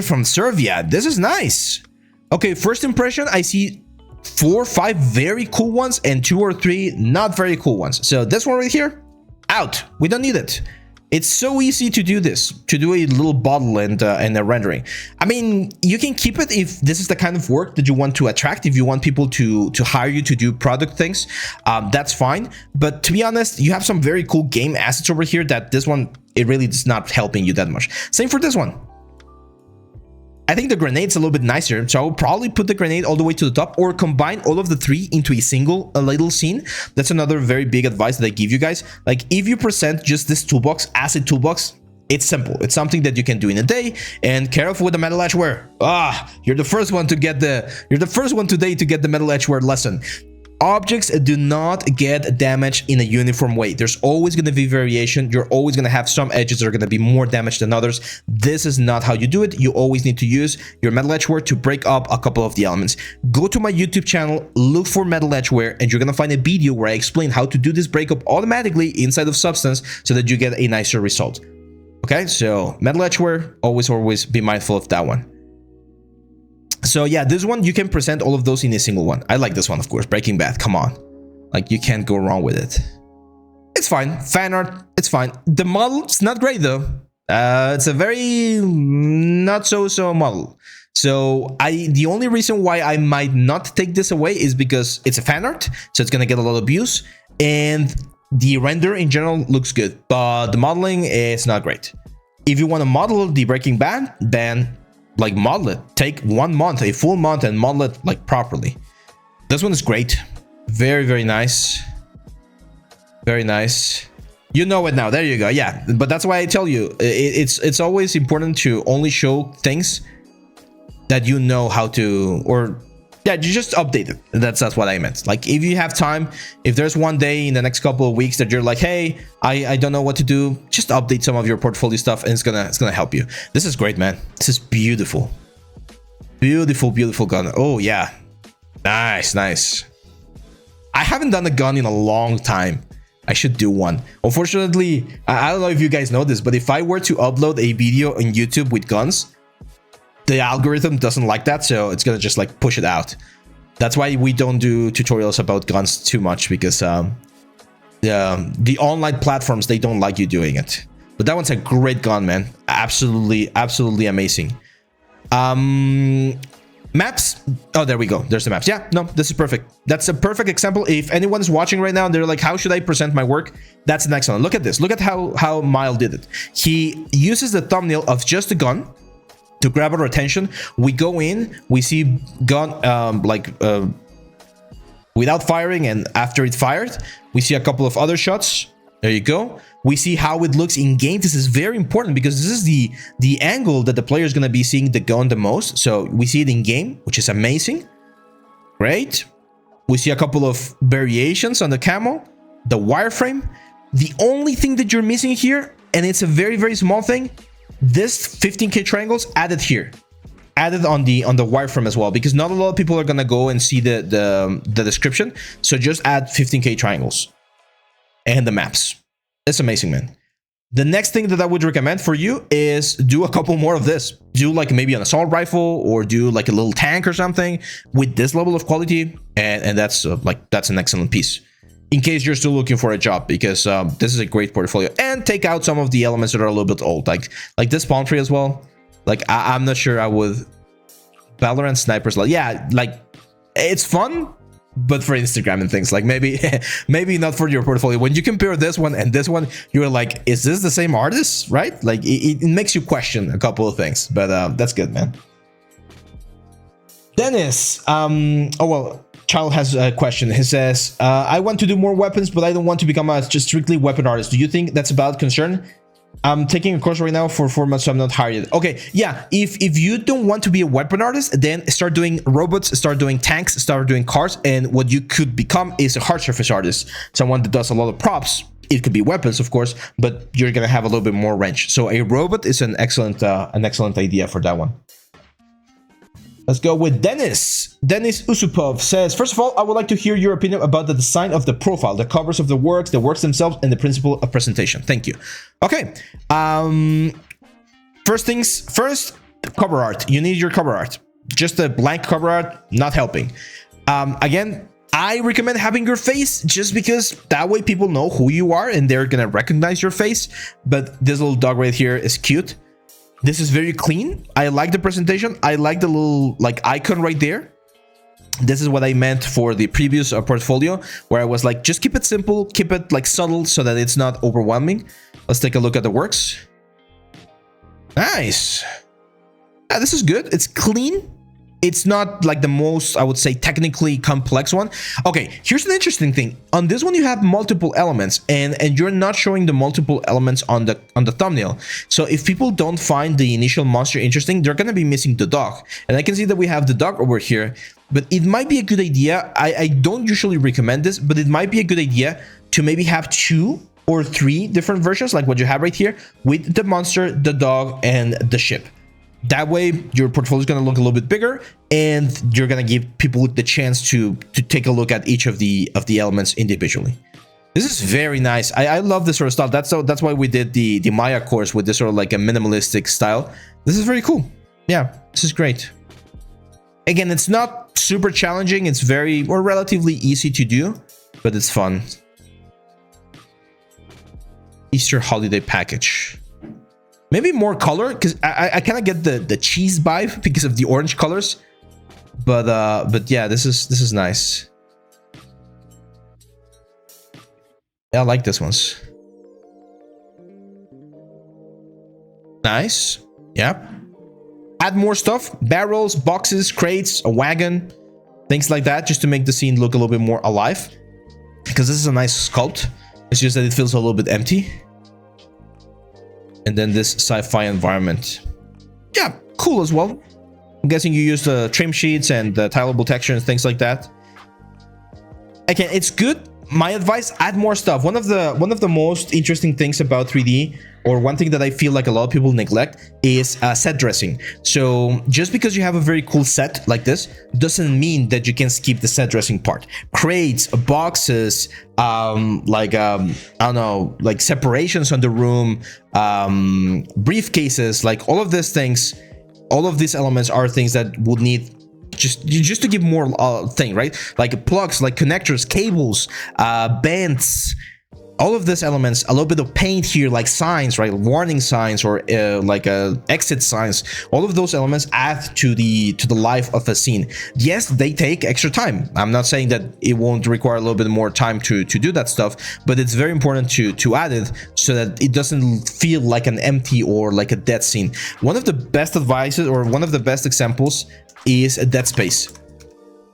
from Serbia. This is nice. Okay, first impression, I see 4 or 5 very cool ones and 2 or 3 not very cool ones. So this one right here, out. We don't need it. It's so easy to do this, to do a little bottle and a rendering. I mean, you can keep it if this is the kind of work that you want to attract. If you want people to hire you to do product things, that's fine. But to be honest, you have some very cool game assets over here that this one, it really is not helping you that much. Same for this one. I think the grenade's a little bit nicer, so I will probably put the grenade all the way to the top or combine all of the 3 into a single little scene. That's another very big advice that I give you guys. Like, if you present just this toolbox as a toolbox, it's simple. It's something that you can do in a day. And careful with the metal edgeware. You're the first one today to get the metal edgeware lesson. Objects do not get damaged in a uniform way. There's always going to be variation. You're always going to have some edges that are going to be more damaged than others. This is not how you do it. You always need to use your metal edgeware to break up a couple of the elements. Go to my YouTube channel, look for metal edgeware, and you're going to find a video where I explain how to do this breakup automatically inside of Substance so that you get a nicer result. Okay, so metal edgeware, always be mindful of that one. So yeah, this one, you can present all of those in a single one. I like this one, of course. Breaking Bad, come on. Like, you can't go wrong with it. It's fine. Fan art, it's fine. The model, it's not great though. It's a very not so model. So the only reason why I might not take this away is because it's a fan art, so it's gonna get a lot of views, and the render in general looks good, but the modeling is not great. If you want to model the Breaking Bad, then like model it. Take 1 month, a full month, and model it like properly. This one is great. Very, very nice. Very nice. You know it now. There you go. Yeah, but that's why I tell you, it's always important to only show things that you know how to, or yeah, you just update it. That's what I meant. Like if you have time, if there's one day in the next couple of weeks that you're like, hey, I don't know what to do, just update some of your portfolio stuff, and it's gonna help you. This is great, man. This is beautiful. Beautiful, beautiful gun. Oh yeah, nice, nice. I haven't done a gun in a long time. I should do one. Unfortunately, I don't know if you guys know this, but if I were to upload a video on YouTube with guns, the algorithm doesn't like that, so it's gonna just like push it out. That's why we don't do tutorials about guns too much, because the online platforms, they don't like you doing it. But that one's a great gun, man. Absolutely, absolutely amazing. Maps. Oh, there we go. There's the maps. Yeah, no, this is perfect. That's a perfect example. If anyone is watching right now and they're like, how should I present my work? That's an excellent. Look at this. Look at how Miles did it. He uses the thumbnail of just a gun to grab our attention. We go in, we see gun without firing, and after it fired, we see a couple of other shots. There you go. We see how it looks in game. This is very important because this is the angle that the player is going to be seeing the gun the most. So we see it in game, which is amazing. Great. We see a couple of variations on the camo, the wireframe. The only thing that you're missing here, and it's a very, very small thing, this 15K triangles added here, added on the wireframe as well, because not a lot of people are going to go and see the description. So just add 15K triangles and the maps. It's amazing, man. The next thing that I would recommend for you is do a couple more of this. Do like maybe an assault rifle, or do like a little tank or something with this level of quality, and that's that's an excellent piece in case you're still looking for a job, because this is a great portfolio. And take out some of the elements that are a little bit old, like this palm tree as well. Like I'm not sure I would. Valorant snipers, like yeah, like it's fun, but for Instagram and things, like maybe not for your portfolio. When you compare this one and this one, you're like, is this the same artist, right? Like it makes you question a couple of things, but that's good, man. Dennis, oh well, Child has a question. He says, I want to do more weapons, but I don't want to become a just strictly weapon artist. Do you think that's a valid concern? I'm taking a course right now for 4 months, so I'm not hired yet. Okay, yeah, if you don't want to be a weapon artist, then start doing robots, start doing tanks, start doing cars, and what you could become is a hard surface artist, someone that does a lot of props. It could be weapons, of course, but you're gonna have a little bit more range. So a robot is an excellent idea for that one. Let's go with Dennis. Dennis Usupov says, first of all, I would like to hear your opinion about the design of the profile, the covers of the works themselves, and the principle of presentation. Thank you. Okay. First things first, cover art. You need your cover art. Just a blank cover art, not helping. Again, I recommend having your face, just because that way people know who you are and they're gonna recognize your face. But this little dog right here is cute. This is very clean. I like the presentation. I like the little like icon right there. This is what I meant for the previous portfolio, where I was like, just keep it simple, keep it like subtle so that it's not overwhelming. Let's take a look at the works. Nice. Yeah, this is good. It's clean. It's not like the most, I would say, technically complex one. Okay, here's an interesting thing. On this one, you have multiple elements, and you're not showing the multiple elements on the thumbnail. So if people don't find the initial monster interesting, they're gonna be missing the dog. And I can see that we have the dog over here, but it might be a good idea. I don't usually recommend this, but it might be a good idea to maybe have 2 or 3 different versions, like what you have right here, with the monster, the dog, and the ship. That way, your portfolio is going to look a little bit bigger, and you're going to give people the chance to take a look at each of the elements individually. This is very nice. I love this sort of style. That's why we did the Maya course with this sort of like a minimalistic style. This is very cool. Yeah, this is great. Again, it's not super challenging. It's very or relatively easy to do, but it's fun. Easter holiday package. Maybe more color, because I kind of get the cheese vibe because of the orange colors. But yeah, this is nice. Yeah, I like this ones. Nice. Yeah. Add more stuff. Barrels, boxes, crates, a wagon, things like that, just to make the scene look a little bit more alive. Because this is a nice sculpt. It's just that it feels a little bit empty. And then this sci-fi environment. Yeah, cool as well. I'm guessing you use the trim sheets and the tileable texture and things like that. Again, it's good. My advice, add more stuff. One of the most interesting things about 3D, or one thing that I feel like a lot of people neglect, is set dressing. So just because you have a very cool set like this doesn't mean that you can skip the set dressing part. Crates, boxes, I don't know, like separations on the room, briefcases, like all of these things, all of these elements are things that would need just to give more thing, right? Like plugs, like connectors, cables, bands, all of these elements, a little bit of paint here, like signs, right? Warning signs, or like exit signs. All of those elements add to the life of a scene. Yes, they take extra time. I'm not saying that it won't require a little bit more time to do that stuff, but it's very important to add it so that it doesn't feel like an empty or like a dead scene. One of the best advices, or one of the best examples, is a Dead Space.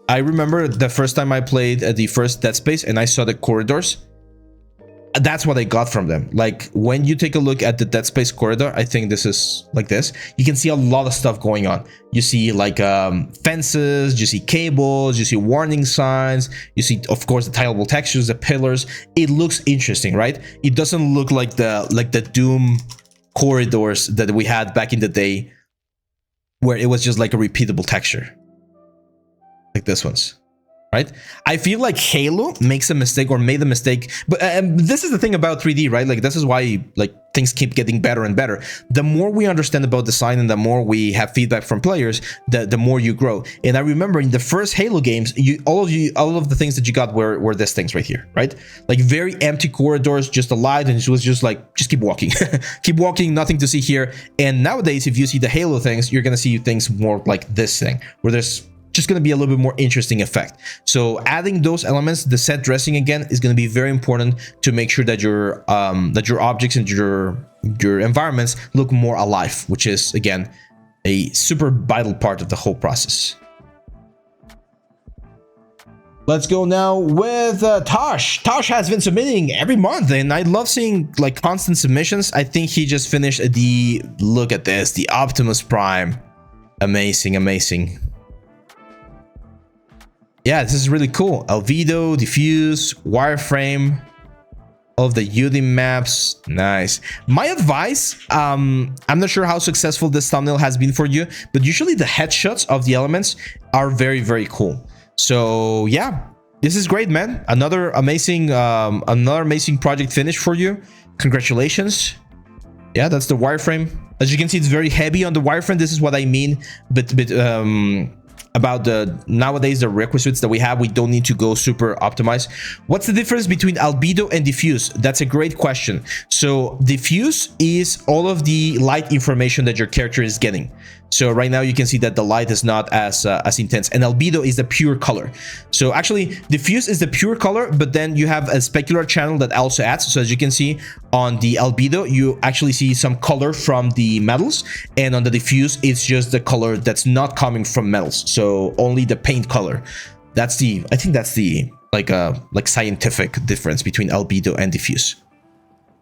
I remember the first time I played the first Dead Space and I saw the corridors. That's what I got from them. Like when you take a look at the Dead Space corridor, I think this is like this. You can see a lot of stuff going on. You see like fences, you see cables, you see warning signs, you see, of course, the tileable textures, the pillars. It looks interesting, right? It doesn't look like the Doom corridors that we had back in the day, where it was just like a repeatable texture, like this one's, right? I feel like Halo makes a mistake, or made a mistake, but this is the thing about 3D, right? Like this is why like things keep getting better and better. The more we understand about design and the more we have feedback from players, the more you grow. And I remember in the first Halo games, all of the things that you got were these things right here, right? Like very empty corridors, just a light, and it was just like, just keep walking. Keep walking, nothing to see here. And nowadays, if you see the Halo things, you're gonna see things more like this thing, where there's just going to be a little bit more interesting effect. So adding those elements, the set dressing again, is going to be very important to make sure that your objects and your environments look more alive, which is again a super vital part of the whole process. Let's go now with Tosh. Tosh has been submitting every month, and I love seeing like constant submissions. I think he just finished the, look at this, the Optimus Prime. Amazing, amazing. Yeah, this is really cool. Albedo, diffuse, wireframe, all of the UD maps. Nice. My advice, I'm not sure how successful this thumbnail has been for you, but usually the headshots of the elements are very, very cool. So yeah, this is great, man. Another amazing project finish for you. Congratulations. Yeah, that's the wireframe. As you can see, it's very heavy on the wireframe. This is what I mean, but about nowadays the requisites that we have, we don't need to go super optimized. What's the difference between albedo and diffuse? That's a great question. So diffuse is all of the light information that your character is getting. So right now you can see that the light is not as intense, and albedo is the pure color. So actually diffuse is the pure color, but then you have a specular channel that also adds. So as you can see on the albedo, you actually see some color from the metals, and on the diffuse it's just the color that's not coming from metals. So only the paint color. That's the, I think that's the like scientific difference between albedo and diffuse.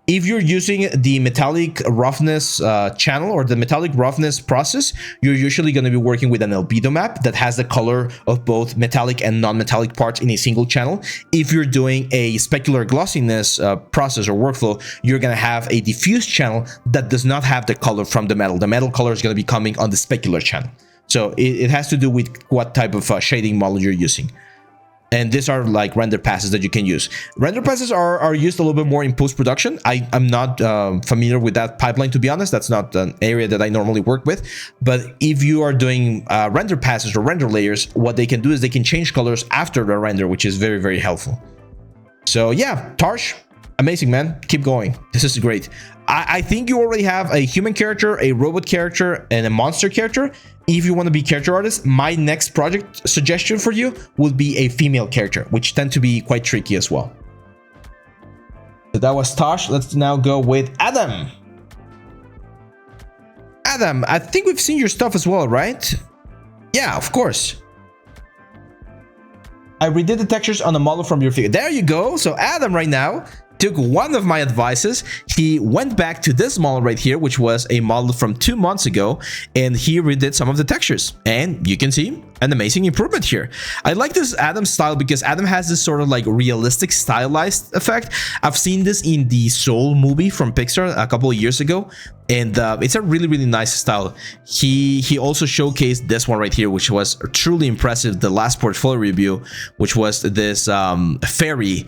If you're using the metallic roughness channel or the metallic roughness process, you're usually going to be working with an albedo map that has the color of both metallic and non-metallic parts in a single channel. If you're doing a specular glossiness process or workflow, you're going to have a diffuse channel that does not have the color from the metal. The metal color is going to be coming on the specular channel. So it has to do with what type of shading model you're using. And these are like render passes that you can use. Render passes are used a little bit more in post-production. I'm not familiar with that pipeline, to be honest. That's not an area that I normally work with. But if you are doing render passes or render layers, what they can do is they can change colors after the render, which is very, very helpful. So yeah, Tarsh, Amazing, man. Keep going. This is great. I think you already have a human character, a robot character, and a monster character. If you want to be character artist, my next project suggestion for you would be a female character, which tend to be quite tricky as well. So that was Tosh. Let's now go with Adam. Adam, I think we've seen your stuff as well, right? Yeah, of course. I redid the textures on the model from your figure. There you go. So Adam right now took one of my advices. He went back to this model right here, which was a model from 2 months ago, and he redid some of the textures, and you can see an amazing improvement here. I like this Adam style because Adam has this sort of like realistic stylized effect. I've seen this in the Soul movie from Pixar a couple of years ago, and it's a really nice style. He also showcased this one right here, which was truly impressive, the last portfolio review, which was this fairy,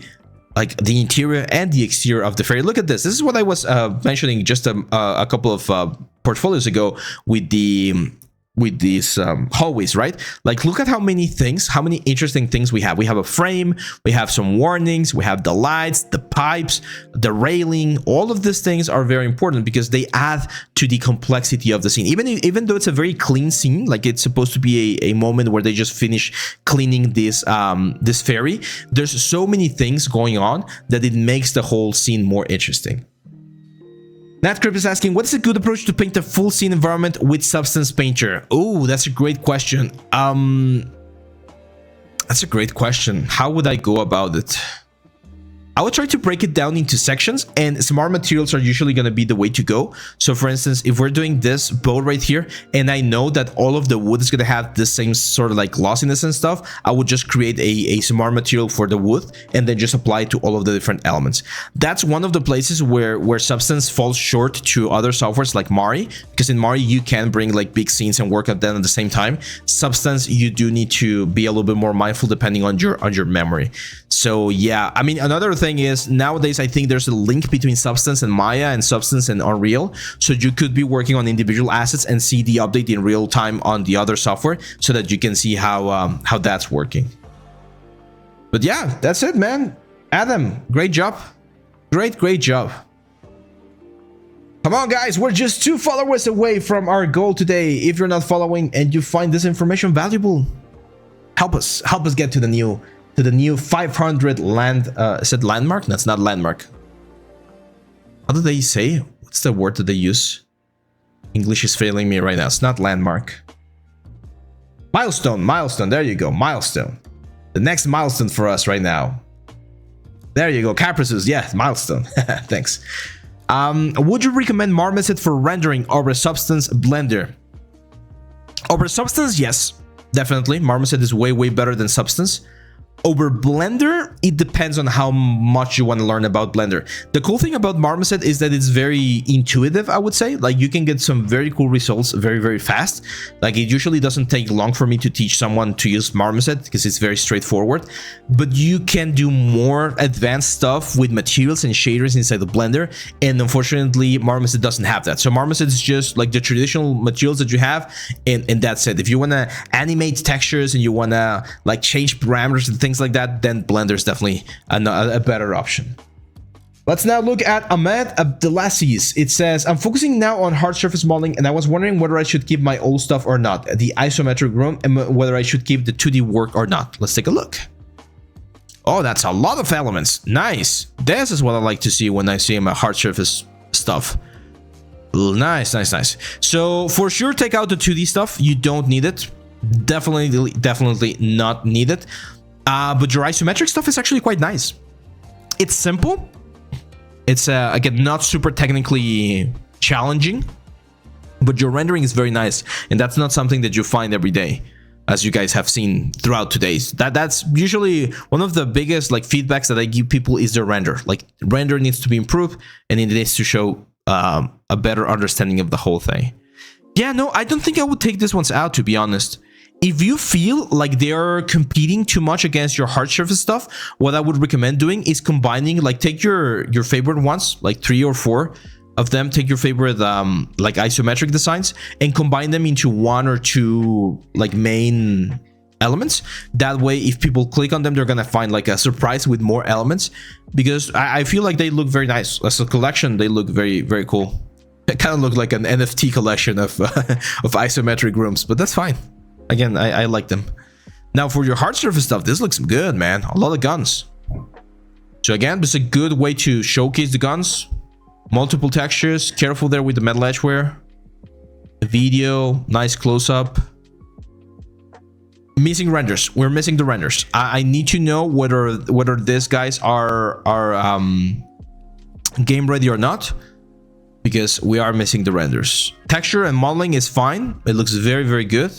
like the interior and the exterior of the fairy. Look at this. This is what I was mentioning just a couple of portfolios ago with these hallways, right? Like, look at how many things, how many interesting things we have. We have a frame, we have some warnings, we have the lights, the pipes, the railing. All of these things are very important because they add to the complexity of the scene. Even though it's a very clean scene, like it's supposed to be a moment where they just finish cleaning this this fairy, there's so many things going on that it makes the whole scene more interesting. Natcrypt is asking, what is a good approach to paint a full scene environment with Substance Painter? Oh, that's a great question. That's a great question. How would I go about it? I would try to break it down into sections, and smart materials are usually going to be the way to go. So for instance, if we're doing this boat right here, and I know that all of the wood is going to have the same sort of like glossiness and stuff, I would just create a smart material for the wood and then just apply it to all of the different elements. That's one of the places where Substance falls short to other softwares like Mari, because in Mari you can bring like big scenes and work at them at the same time. Substance, you do need to be a little bit more mindful depending on your memory. So yeah, I mean, another thing is nowadays I think there's a link between Substance and Maya and Substance and Unreal, so you could be working on individual assets and see the update in real time on the other software so that you can see how that's working. But yeah, that's it, man. Adam, great job. Great job. Come on, guys, we're just 2 followers away from our goal today. If you're not following and you find this information valuable, help us get to the new 500 land. Is it landmark? That's not landmark. How do they say? What's the word that they use? English is failing me right now. It's not landmark. Milestone. There you go. Milestone. The next milestone for us right now. There you go. Caprices. Yeah, milestone. Thanks. Would you recommend Marmoset for rendering over Substance Blender? Over Substance, yes, definitely. Marmoset is way better than Substance. Over Blender, it depends on how much you want to learn about Blender. The cool thing about Marmoset is that it's very intuitive, I would say. Like, you can get some very cool results very fast. Like, it usually doesn't take long for me to teach someone to use Marmoset because it's very straightforward. But you can do more advanced stuff with materials and shaders inside the Blender, and unfortunately, Marmoset doesn't have that. So Marmoset is just like the traditional materials that you have, and that's it. If you want to animate textures and you want to like change parameters and things like that, then Blender is definitely a better option. Let's now look at Ahmed Abdelaziz. It says, I'm focusing now on hard surface modeling, and I was wondering whether I should keep my old stuff or not, the isometric room, and whether I should keep the 2D work or not. Let's take a look. Oh, that's a lot of elements. Nice. This is what I like to see when I see my hard surface stuff. Nice. So for sure, take out the 2D stuff. You don't need it. Definitely not needed. But your isometric stuff is actually quite nice. It's simple. It's again, not super technically challenging, but your rendering is very nice, and that's not something that you find every day, as you guys have seen throughout today's. That's usually one of the biggest like feedbacks that I give people is the render. Like, render needs to be improved, and it needs to show a better understanding of the whole thing. Yeah, no, I don't think I would take these ones out, to be honest. If you feel like they're competing too much against your hard surface stuff, what I would recommend doing is combining, like, take your favorite ones, like 3 or 4 of them, take your favorite like isometric designs and combine them into 1 or 2 like main elements. That way, if people click on them, they're gonna find like a surprise with more elements, because I feel like they look very nice as a collection. They look very, very cool. It kind of look like an NFT collection of of isometric rooms, but that's fine. Again, I like them. Now for your hard surface stuff, this looks good, man. A lot of guns. So again, this is a good way to showcase the guns. Multiple textures. Careful there with the metal edgeware. Video, nice close-up. Missing renders. We're missing the renders. I need to know whether these guys are game ready or not, because we are missing the renders. Texture and modeling is fine. It looks very, very good.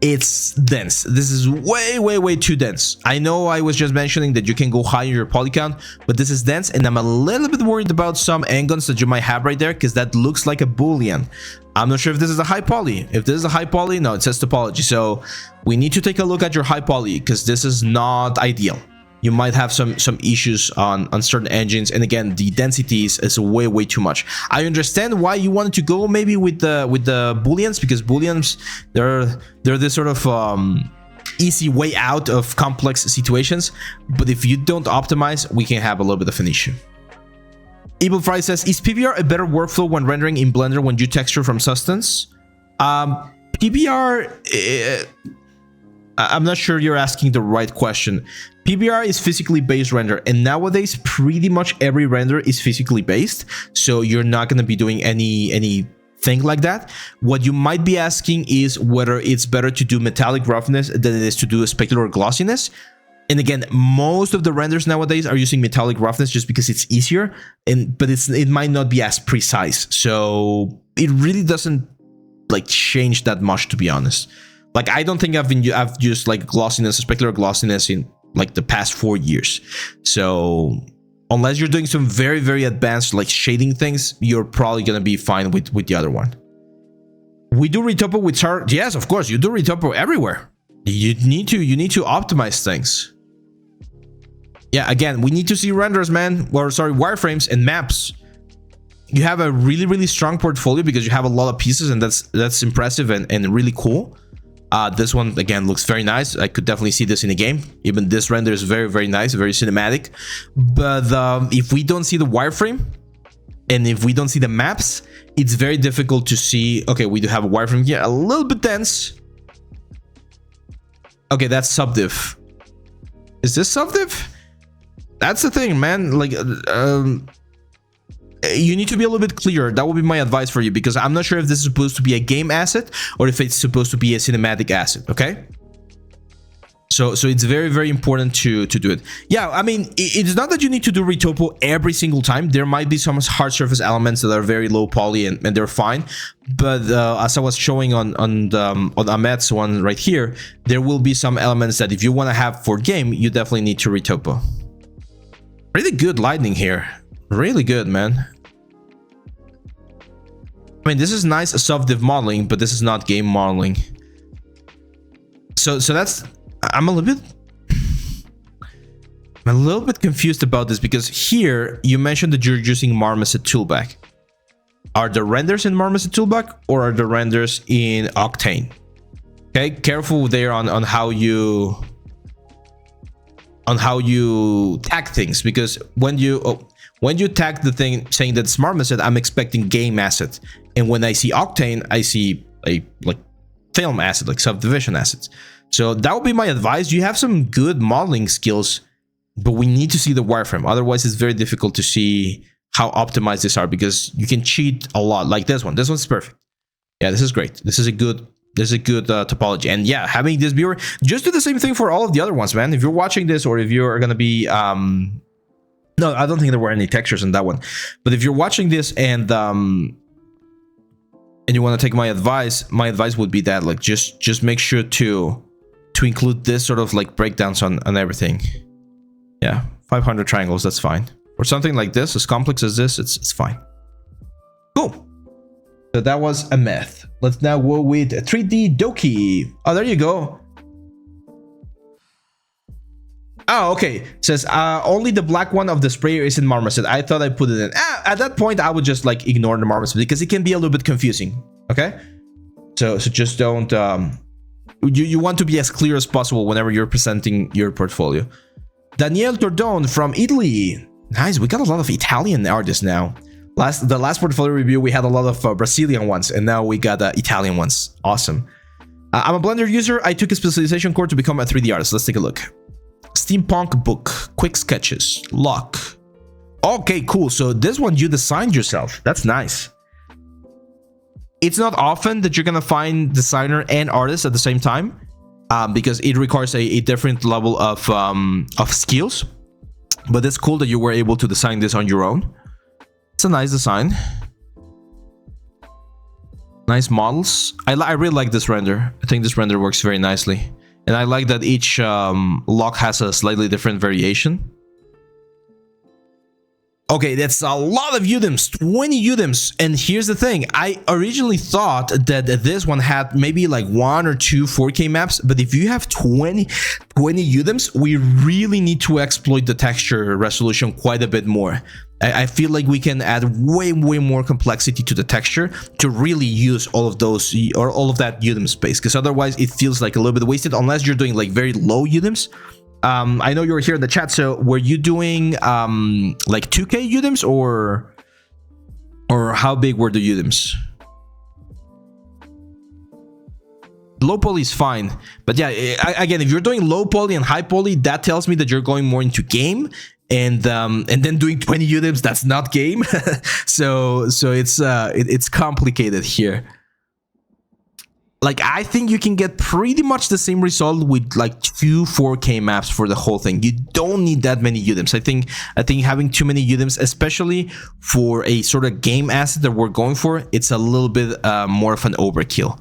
It's dense. This is way, way, way too dense. I know I was just mentioning that you can go higher your poly count, but this is dense, and I'm a little bit worried about some endguns that you might have right there, because that looks like a boolean. I'm not sure if this is a high poly. If this is a high poly, no, it says topology. So we need to take a look at your high poly, because this is not ideal. You might have some issues on certain engines, and again, the densities is way, way too much. I understand why you wanted to go maybe with the booleans, because booleans, they're this sort of easy way out of complex situations, but if you don't optimize, we can have a little bit of an issue. Evil Fry says, is PBR a better workflow when rendering in Blender when you texture from substance? PBR, I'm not sure you're asking the right question. PBR is physically based render, and nowadays pretty much every render is physically based, so you're not going to be doing anything like that. What you might be asking is whether it's better to do metallic roughness than it is to do a specular glossiness. And again, most of the renders nowadays are using metallic roughness just because it's easier, but it might not be as precise, so it really doesn't like change that much, to be honest. Like, I don't think I've used like glossiness, specular glossiness in like the past 4 years. So unless you're doing some very, very advanced like shading things, you're probably gonna be fine with the other one. We do retopo with Xord. Yes, of course, you do retopo everywhere. You need to optimize things. Yeah, again, we need to see renders, man. Or sorry, wireframes and maps. You have a really, really strong portfolio because you have a lot of pieces, and that's impressive and really cool. This one again looks very nice. I could definitely see this in a game. Even this render is very, very nice, very cinematic. But if we don't see the wireframe and if we don't see the maps, it's very difficult to see. Okay, we do have a wireframe here, a little bit dense. Okay, that's subdiv. Is this subdiv? That's the thing, man. Like, you need to be a little bit clearer. That would be my advice for you, because I'm not sure if this is supposed to be a game asset or if it's supposed to be a cinematic asset. Okay, so it's very, very important to do it. Yeah, I mean, it's not that you need to do retopo every single time. There might be some hard surface elements that are very low poly and they're fine, but as I was showing on Ahmed's one right here, there will be some elements that if you want to have for game, you definitely need to retopo. Really good lighting here. Really good, man. I mean, this is nice subdiv modeling, but this is not game modeling. So that's, I'm a little bit confused about this, because here you mentioned that you're using Marmoset toolback. Are the renders in Marmoset toolback or are the renders in Octane? Okay, careful there on how you tag things, because when you tag the thing saying that it's Marmoset, I'm expecting game asset, and when I see Octane, I see a like film asset, like subdivision assets. So that would be my advice. You have some good modeling skills, but we need to see the wireframe. Otherwise, it's very difficult to see how optimized these are, because you can cheat a lot. Like this one. This one's perfect. Yeah, this is great. This is a good topology. And yeah, having this viewer, just do the same thing for all of the other ones, man. If you're watching this, or if you're gonna be no, I don't think there were any textures in that one, but if you're watching this and you want to take my advice would be that, like, just make sure to include this sort of like breakdowns on everything. Yeah, 500 triangles, that's fine. Or something like this, as complex as this, it's fine. Cool. So that was a myth. Let's now go with 3D Doki. Oh, there you go. Oh, okay. It says only the black one of the sprayer is in Marmoset. I thought I put it in. At that point, I would just like ignore the Marmoset, because it can be a little bit confusing. Okay, so just don't you want to be as clear as possible whenever you're presenting your portfolio. Danielle Tordon from Italy. Nice, we got a lot of Italian artists now. The last portfolio review, we had a lot of Brazilian ones, and now we got Italian ones. Awesome. I'm a Blender user. I took a specialization course to become a 3D artist. Let's take a look. Steampunk book, quick sketches, lock. Okay, cool. So this one you designed yourself. That's nice. It's not often that you're gonna find designer and artist at the same time, because it requires a different level of skills. But it's cool that you were able to design this on your own. It's a nice design. Nice models. I really like this render. I think this render works very nicely. And I like that each lock has a slightly different variation. Okay, that's a lot of UDIMs, 20 UDIMs. And here's the thing, I originally thought that this one had maybe like 1 or 2 4K maps, but if you have 20 UDIMs, we really need to exploit the texture resolution quite a bit more. I feel like we can add way more complexity to the texture to really use all of those, or all of that UDIM space, because otherwise it feels like a little bit wasted unless you're doing like very low UDIMs. I know you were here in the chat, so were you doing like 2K UDIMs or how big were the UDIMs? Low poly is fine, but yeah, again, if you're doing low poly and high poly, that tells me that you're going more into game, and then doing 20 UDIMs, that's not game. so it's complicated here. Like, I think you can get pretty much the same result with like 2 4K maps for the whole thing. You don't need that many UDIMs. I think having too many UDIMs, especially for a sort of game asset that we're going for, it's a little bit more of an overkill.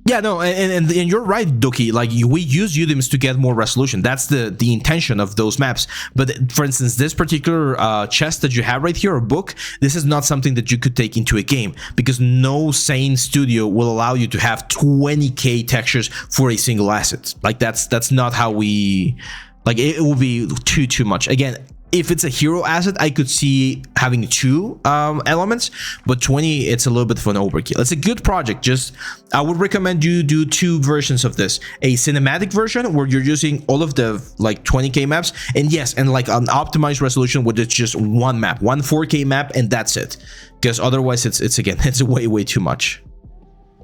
Yeah, no, and you're right, Doki. Like, we use UDIMs to get more resolution. That's the intention of those maps. But for instance, this particular chest that you have right here, or book, this is not something that you could take into a game, because no sane studio will allow you to have 20K textures for a single asset. Like, that's not how we, like, it will be too much. Again, if it's a hero asset, I could see having 2 elements, but 20, it's a little bit of an overkill. It's a good project. Just, I would recommend you do 2 versions of this: a cinematic version where you're using all of the like 20K maps, and yes, and like an optimized resolution where it's just one map, one 4K map, and that's it. Because otherwise, it's again, it's way too much.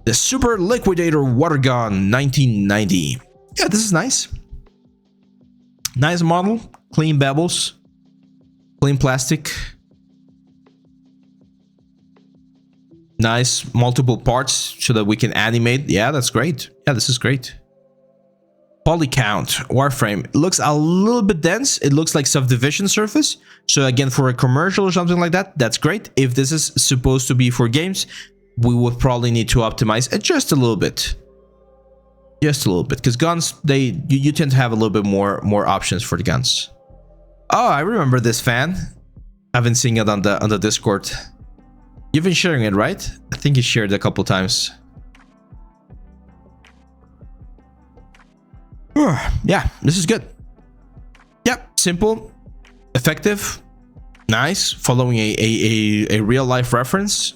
The Super Liquidator Water Gun 1990. Yeah, this is nice. Nice model, clean bevels. Clean plastic. Nice multiple parts so that we can animate. Yeah, that's great. Yeah, this is great. Poly count, Warframe. It looks a little bit dense. It looks like subdivision surface. So again, for a commercial or something like that, that's great. If this is supposed to be for games, we would probably need to optimize it just a little bit. Just a little bit, because guns, you tend to have a little bit more options for the guns. Oh, I remember this fan. I've been seeing it on the Discord. You've been sharing it, right? I think you shared it a couple times. Yeah, this is good. Yep, simple, effective, nice, following a real life reference.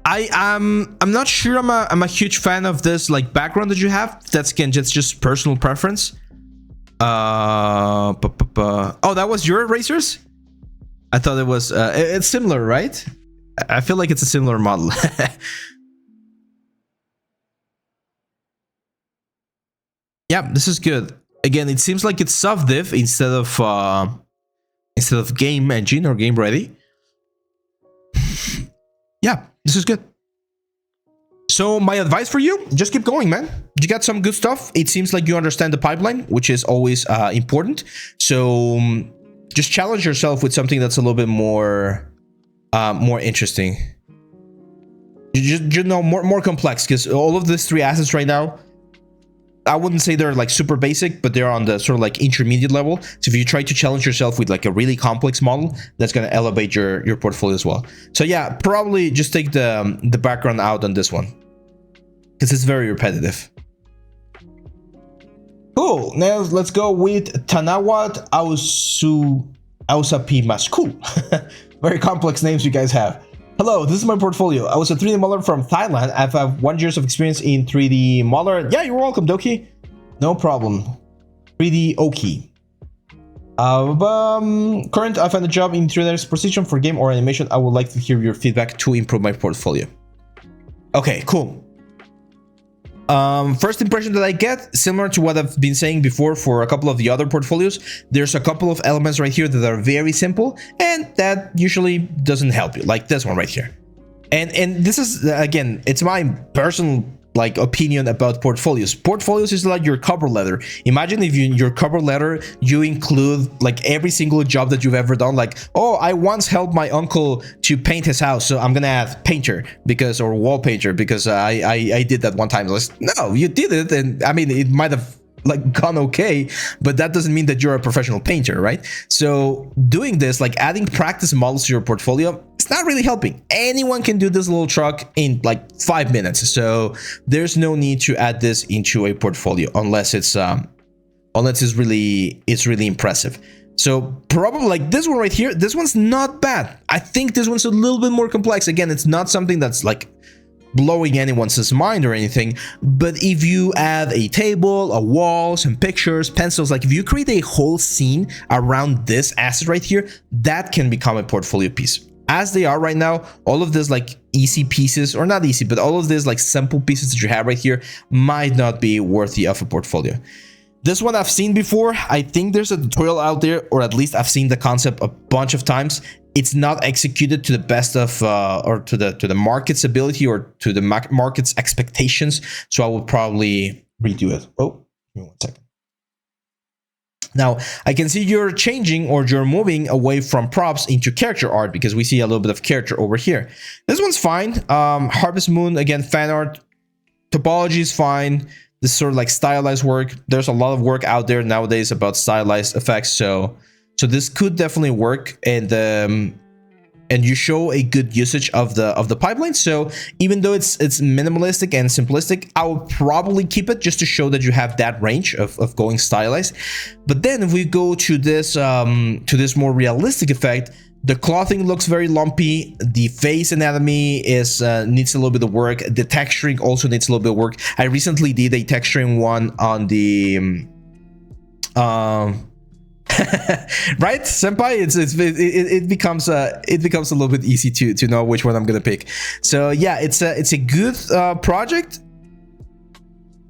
I'm not sure I'm a huge fan of this like background that you have. That's again just personal preference. Oh, that was your erasers? I thought it was it's similar, right? I feel like it's a similar model. Yeah, this is good. Again, it seems like it's soft diff instead of game engine or game ready. Yeah, this is good. So my advice for you, just keep going, man. You got some good stuff. It seems like you understand the pipeline, which is always important. So just challenge yourself with something that's a little bit more interesting. You know, more complex, because all of these 3 assets right now, I wouldn't say they're like super basic, but they're on the sort of like intermediate level. So if you try to challenge yourself with like a really complex model, that's going to elevate your portfolio as well. So yeah, probably just take the background out on this one, because it's very repetitive. Cool. Now let's go with Tanawat Ausapimas. Cool. Very complex names you guys have. Hello, this is my portfolio. I was a 3D modeler from Thailand. I have 1 year of experience in 3D modeler. Yeah, you're welcome, Doki. No problem. 3D Oki. Current, I found a job in 3D position for game or animation. I would like to hear your feedback to improve my portfolio. Okay, cool. First impression that I get, similar to what I've been saying before for a couple of the other portfolios, there's a couple of elements right here that are very simple and that usually doesn't help you, like this one right here. And this is, again, it's my personal like opinion about portfolios. Portfolios is like your cover letter. Imagine if in your cover letter you include like every single job that you've ever done, like, oh, I once helped my uncle to paint his house, so I'm gonna add painter because, or wall painter because I did that one time. Like, no, you did it, and I mean it might have like gone okay, but that doesn't mean that you're a professional painter, right? So doing this, like adding practice models to your portfolio, it's not really helping. Anyone can do this little truck in like 5 minutes, so there's no need to add this into a portfolio unless it's really impressive. So probably like this one right here, this one's not bad. I think this one's a little bit more complex. Again, it's not something that's like blowing anyone's mind or anything, but if you add a table, a wall, some pictures, pencils, like if you create a whole scene around this asset right here, that can become a portfolio piece. As they are right now, all of this like easy pieces, or not easy, but all of this like simple pieces that you have right here might not be worthy of a portfolio. This one I've seen before. I think there's a tutorial out there, or at least I've seen the concept a bunch of times. It's not executed to the best of or to the market's ability or to the market's expectations. So I will probably redo it. Oh, give me 1 second. Now I can see you're changing or you're moving away from props into character art because we see a little bit of character over here. This one's fine. Harvest Moon, again, fan art. Topology is fine. This sort of like stylized work. There's a lot of work out there nowadays about stylized effects. So this could definitely work, and you show a good usage of the pipeline. So even though it's minimalistic and simplistic, I would probably keep it just to show that you have that range of going stylized. But then if we go to this more realistic effect, the clothing looks very lumpy. The face anatomy is needs a little bit of work. The texturing also needs a little bit of work. I recently did a texturing one on the right, senpai. It becomes a little bit easy to know which one I'm gonna pick. So yeah, it's a good project,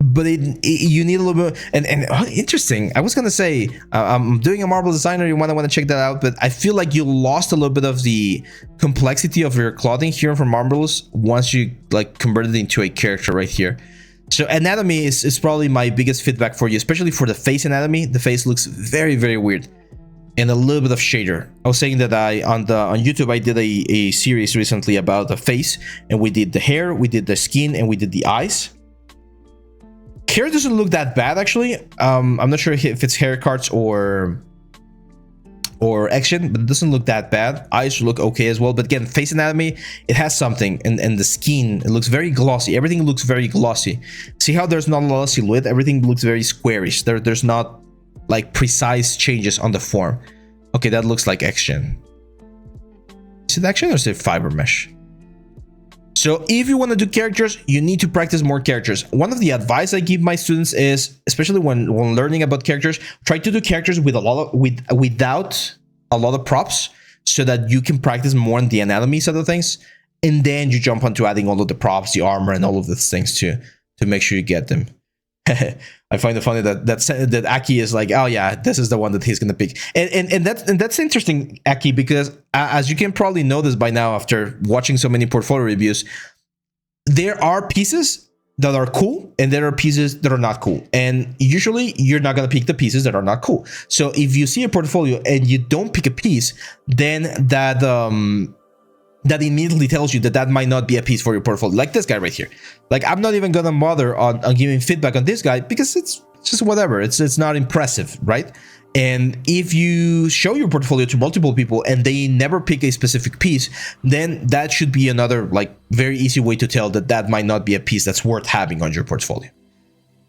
but you need a little bit. And interesting. I was gonna say I'm doing a marble designer. You want to check that out, but I feel like you lost a little bit of the complexity of your clothing here from marbles once you like converted it into a character right here. So anatomy is probably my biggest feedback for you, especially for the face anatomy. The face looks very, very weird, and a little bit of shader. I was saying that on YouTube I did a series recently about the face, and we did the hair, we did the skin, and we did the eyes. Hair doesn't look that bad actually. I'm not sure if it's hair cards or action, but it doesn't look that bad. Eyes look okay as well, but again, face anatomy, it has something, and the skin, it looks very glossy. Everything looks very glossy. See how there's not a lot of silhouette? Everything looks very squarish. There's not like precise changes on the form. Okay, that looks like action. Is it action or is it fiber mesh? So if you want to do characters, you need to practice more characters. One of the advice I give my students is, especially when learning about characters, try to do characters with without a lot of props, so that you can practice more on the anatomy side of things, and then you jump onto adding all of the props, the armor, and all of these things to make sure you get them. I find it funny that Aki is like, oh yeah, this is the one that he's gonna pick, and that's interesting, Aki, because as you can probably know this by now after watching so many portfolio reviews, there are pieces that are cool and there are pieces that are not cool, and usually you're not gonna pick the pieces that are not cool. So if you see a portfolio and you don't pick a piece, then that immediately tells you that might not be a piece for your portfolio. Like this guy right here. Like, I'm not even gonna bother on giving feedback on this guy because it's just whatever. It's not impressive, right? And if you show your portfolio to multiple people and they never pick a specific piece, then that should be another like very easy way to tell that might not be a piece that's worth having on your portfolio.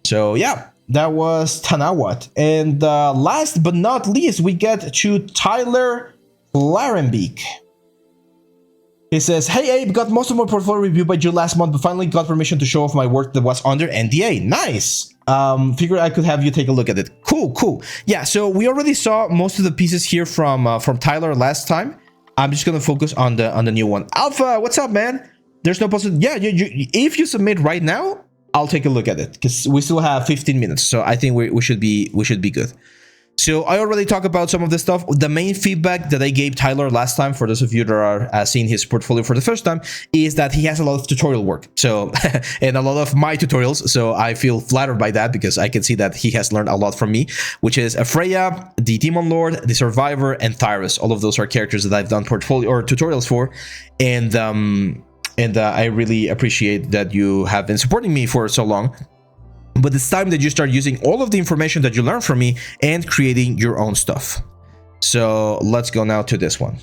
So yeah, that was Tanawat. And last but not least, we get to Tyler Larenbeek. He says, hey Abe, got most of my portfolio reviewed by you last month, but finally got permission to show off my work that was under NDA. Nice. Figured I could have you take a look at it. Cool. Yeah, so we already saw most of the pieces here from Tyler last time. I'm just gonna focus on the new one. Alpha, what's up, man? There's no possibility. Yeah, if you submit right now, I'll take a look at it because we still have 15 minutes. So I think we should be good. So I already talked about some of this stuff. The main feedback that I gave Tyler last time, for those of you that are seeing his portfolio for the first time, is that he has a lot of tutorial work. So, and a lot of my tutorials. So I feel flattered by that because I can see that he has learned a lot from me, which is Freya, the Demon Lord, the Survivor, and Thyras. All of those are characters that I've done portfolio or tutorials for. And I really appreciate that you have been supporting me for so long. But it's time that you start using all of the information that you learned from me and creating your own stuff. So let's go now to this one.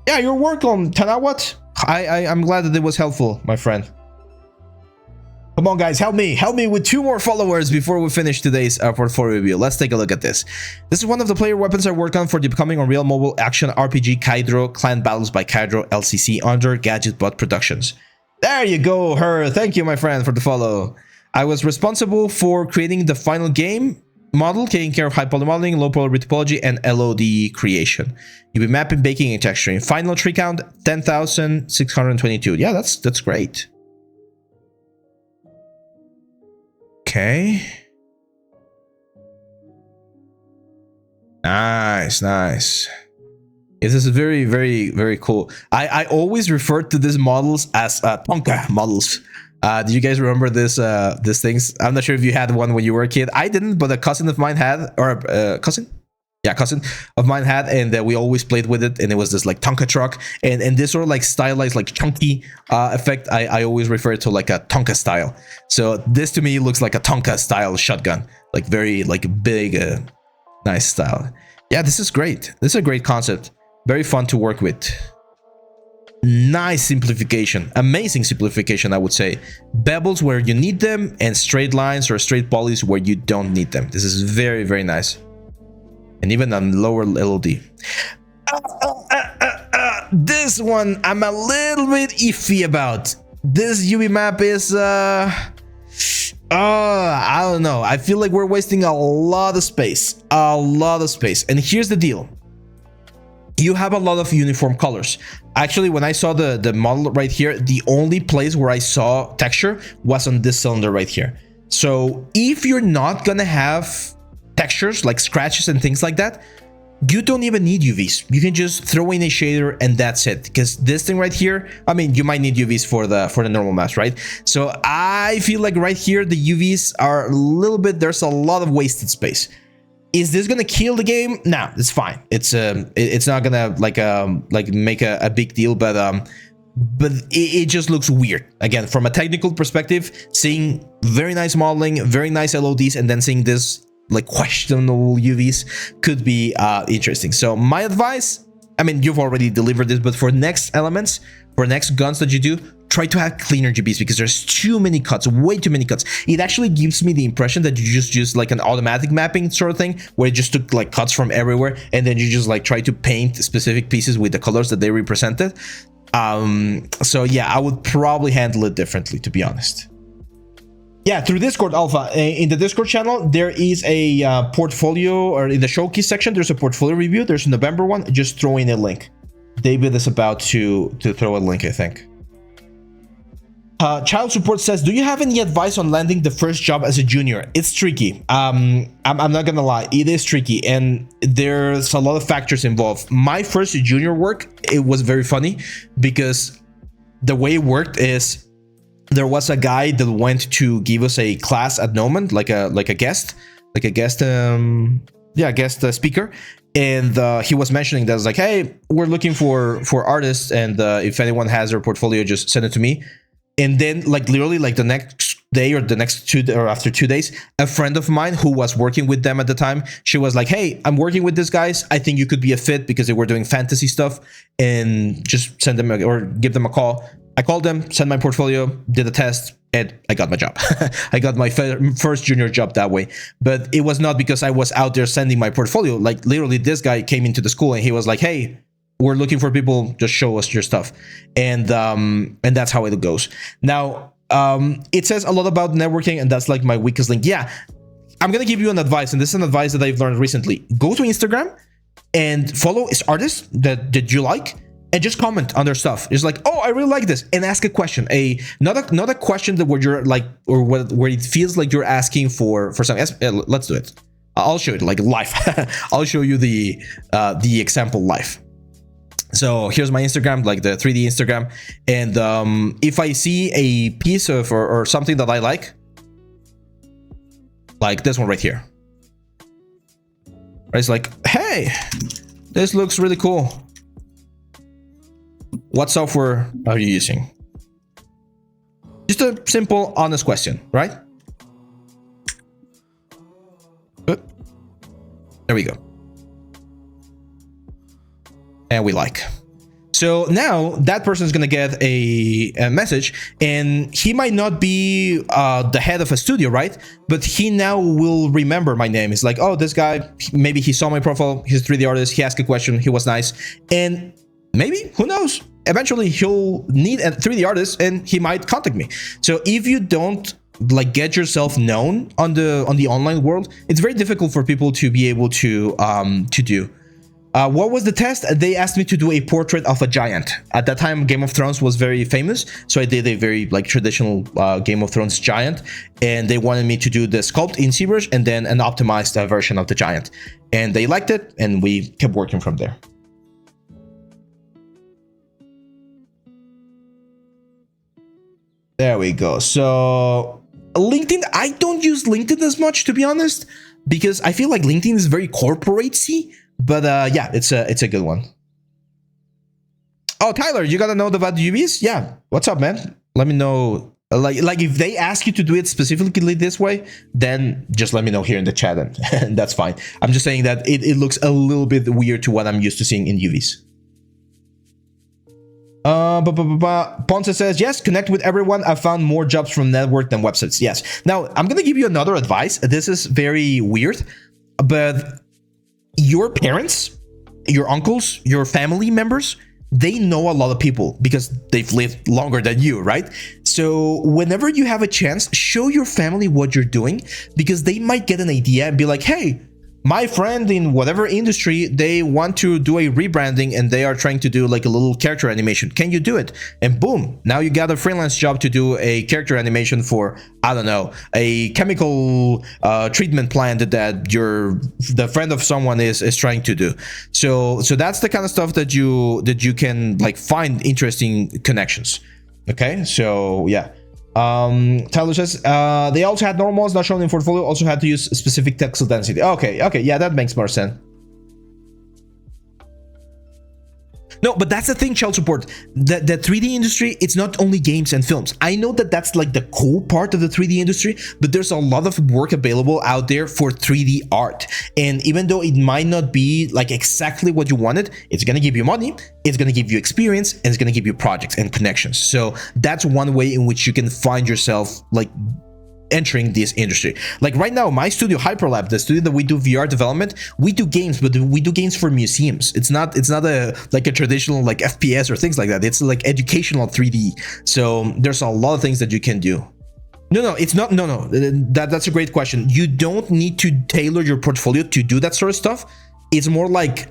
Yeah, your work on Tanawat. I'm glad that it was helpful, my friend. Come on, guys, help me with 2 more followers before we finish today's portfolio review. Let's take a look at this. This is one of the player weapons I worked on for the Becoming Unreal mobile action RPG Kydro Clan Battles by Kydro LCC under GadgetBot Productions. There you go, her. Thank you, my friend, for the follow. I was responsible for creating the final game model, taking care of high poly modeling, low poly retopology, and LOD creation. You'll be mapping, baking, and texturing. Final tree count 10,622. Yeah, that's great. Okay. Nice. This is very cool. I always refer to these models as Tonka models. Do you guys remember these things? I'm not sure if you had one when you were a kid. I didn't, but a cousin of mine had, or cousin? Yeah, cousin of mine had, and we always played with it, and it was this like Tonka truck, and this sort of like stylized like chunky effect. I always refer to like a Tonka style. So this to me looks like a Tonka style shotgun, like very like big, nice style. Yeah, this is great. This is a great concept. Very fun to work with. Nice simplification, amazing simplification, I would say. Bevels where you need them, and straight lines or straight polys where you don't need them. This is very nice. And even on lower LOD. This one I'm a little bit iffy about. This UV map is I don't know. I feel like we're wasting a lot of space. And here's the deal. You have a lot of uniform colors. Actually, when I saw the model right here, the only place where I saw texture was on this cylinder right here. So if you're not gonna have textures like scratches and things like that, you don't even need UVs. You can just throw in a shader and that's it. Because this thing right here, I mean, you might need UVs for the normal maps, right? So I feel like right here the UVs are a little bit, there's a lot of wasted space. Is this gonna kill the game? No, it's fine. It's not gonna like make a big deal, but it just looks weird. Again, from a technical perspective, seeing very nice modeling, very nice LODs, and then seeing this like questionable UVs could be interesting. So my advice, I mean, you've already delivered this, but for next elements, for next guns that you do, try to have cleaner GBs because there's too many cuts, way too many cuts. It actually gives me the impression that you just use like an automatic mapping sort of thing where it just took like cuts from everywhere and then you just like try to paint specific pieces with the colors that they represented. So yeah, I would probably handle it differently, to be honest. Yeah, through Discord Alpha. In the Discord channel, there is a portfolio, or in the showcase section, there's a portfolio review. There's a November one. Just throw in a link. David is about to throw a link, I think. Child Support says, do you have any advice on landing the first job as a junior? It's tricky. I'm not gonna lie, it is tricky, and there's a lot of factors involved. My first junior work, it was very funny because the way it worked is there was a guy that went to give us a class at Noman, like a guest speaker, and he was mentioning that, like, hey, we're looking for artists, and if anyone has their portfolio, just send it to me. And then, like, literally, like the next day or the next 2 or after 2 days, a friend of mine who was working with them at the time, she was like, hey, I'm working with these guys. I think you could be a fit because they were doing fantasy stuff, and just send them or give them a call. I called them, sent my portfolio, did a test, and I got my job. I got my first junior job that way. But it was not because I was out there sending my portfolio. Like, literally, this guy came into the school and he was like, hey, we're looking for people, just show us your stuff. And that's how it goes. Now, it says a lot about networking, and that's like my weakest link. Yeah, I'm gonna give you an advice, and this is an advice that I've learned recently. Go to Instagram and follow artists that you like, and just comment on their stuff. It's like, oh, I really like this, and ask a question. Not a question that where you're like, or where it feels like you're asking for something. Let's do it. I'll show it like live. I'll show you the example live. So here's my Instagram, like the 3D Instagram, and if I see a piece of or something that I like this one right here, it's like, hey, this looks really cool. What software are you using? Just a simple, honest question, right? Good. There we go. And we like. So now that person is going to get a message, and he might not be the head of a studio, right? But he now will remember my name. It's like, oh, this guy, maybe he saw my profile. He's a 3D artist. He asked a question. He was nice. And maybe, who knows? Eventually he'll need a 3D artist and he might contact me. So if you don't like get yourself known on the online world, it's very difficult for people to be able to do. What was the test? They asked me to do a portrait of a giant. At that time, Game of Thrones was very famous, so I did a very like traditional Game of Thrones giant, and they wanted me to do the sculpt in ZBrush and then an optimized version of the giant, and they liked it, and we kept working from there. There we go. So LinkedIn, I don't use LinkedIn as much, to be honest, because I feel like LinkedIn is very corporate-y. But yeah, it's a good one. Oh, Tyler, you gotta know about the UVs? Yeah, what's up, man? Let me know. Like if they ask you to do it specifically this way, then just let me know here in the chat, and that's fine. I'm just saying that it looks a little bit weird to what I'm used to seeing in UVs. Ponce says, yes, connect with everyone. I found more jobs from network than websites. Yes. Now, I'm gonna give you another advice. This is very weird, but your parents, your uncles, your family members, they know a lot of people because they've lived longer than you, right? So whenever you have a chance, show your family what you're doing, because they might get an idea and be like, hey, my friend in whatever industry, they want to do a rebranding and they are trying to do like a little character animation. Can you do it? And boom, now you got a freelance job to do a character animation for, I don't know, a chemical treatment plant that the friend of someone is trying to do. So that's the kind of stuff that you can like find interesting connections. Okay, so yeah. Tyler says they also had normals not shown in portfolio, also had to use specific textile density. Okay, yeah, that makes more sense. No, but that's the thing, child support. The 3D industry, it's not only games and films. I know that that's like the cool part of the 3D industry, but there's a lot of work available out there for 3D art. And even though it might not be like exactly what you wanted, it's gonna give you money, it's gonna give you experience, and it's gonna give you projects and connections. So that's one way in which you can find yourself like entering this industry. Like right now, my studio Hyperlab, the studio that we do VR development, we do games, but we do games for museums. It's not a like a traditional like FPS or things like that. It's like educational 3D. So there's a lot of things that you can do. No, it's not. No. That's a great question. You don't need to tailor your portfolio to do that sort of stuff. It's more like,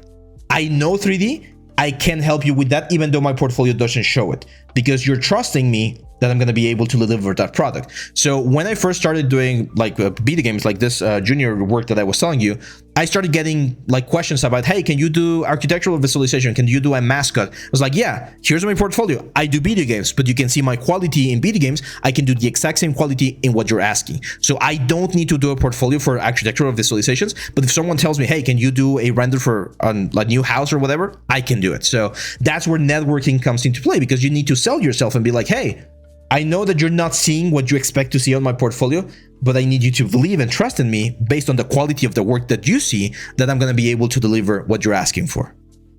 I know 3D, I can help you with that, even though my portfolio doesn't show it, because you're trusting me that I'm going to be able to deliver that product. So when I first started doing like beta games like this junior work that I was telling you, I started getting like questions about, hey, can you do architectural visualization? Can you do a mascot? I was like, yeah, here's my portfolio. I do beta games, but you can see my quality in beta games. I can do the exact same quality in what you're asking. So I don't need to do a portfolio for architectural visualizations, but if someone tells me, hey, can you do a render for a new house or whatever, I can do it. So that's where networking comes into play, because you need to sell yourself and be like, hey, I know that you're not seeing what you expect to see on my portfolio, but I need you to believe and trust in me based on the quality of the work that you see, that I'm going to be able to deliver what you're asking for.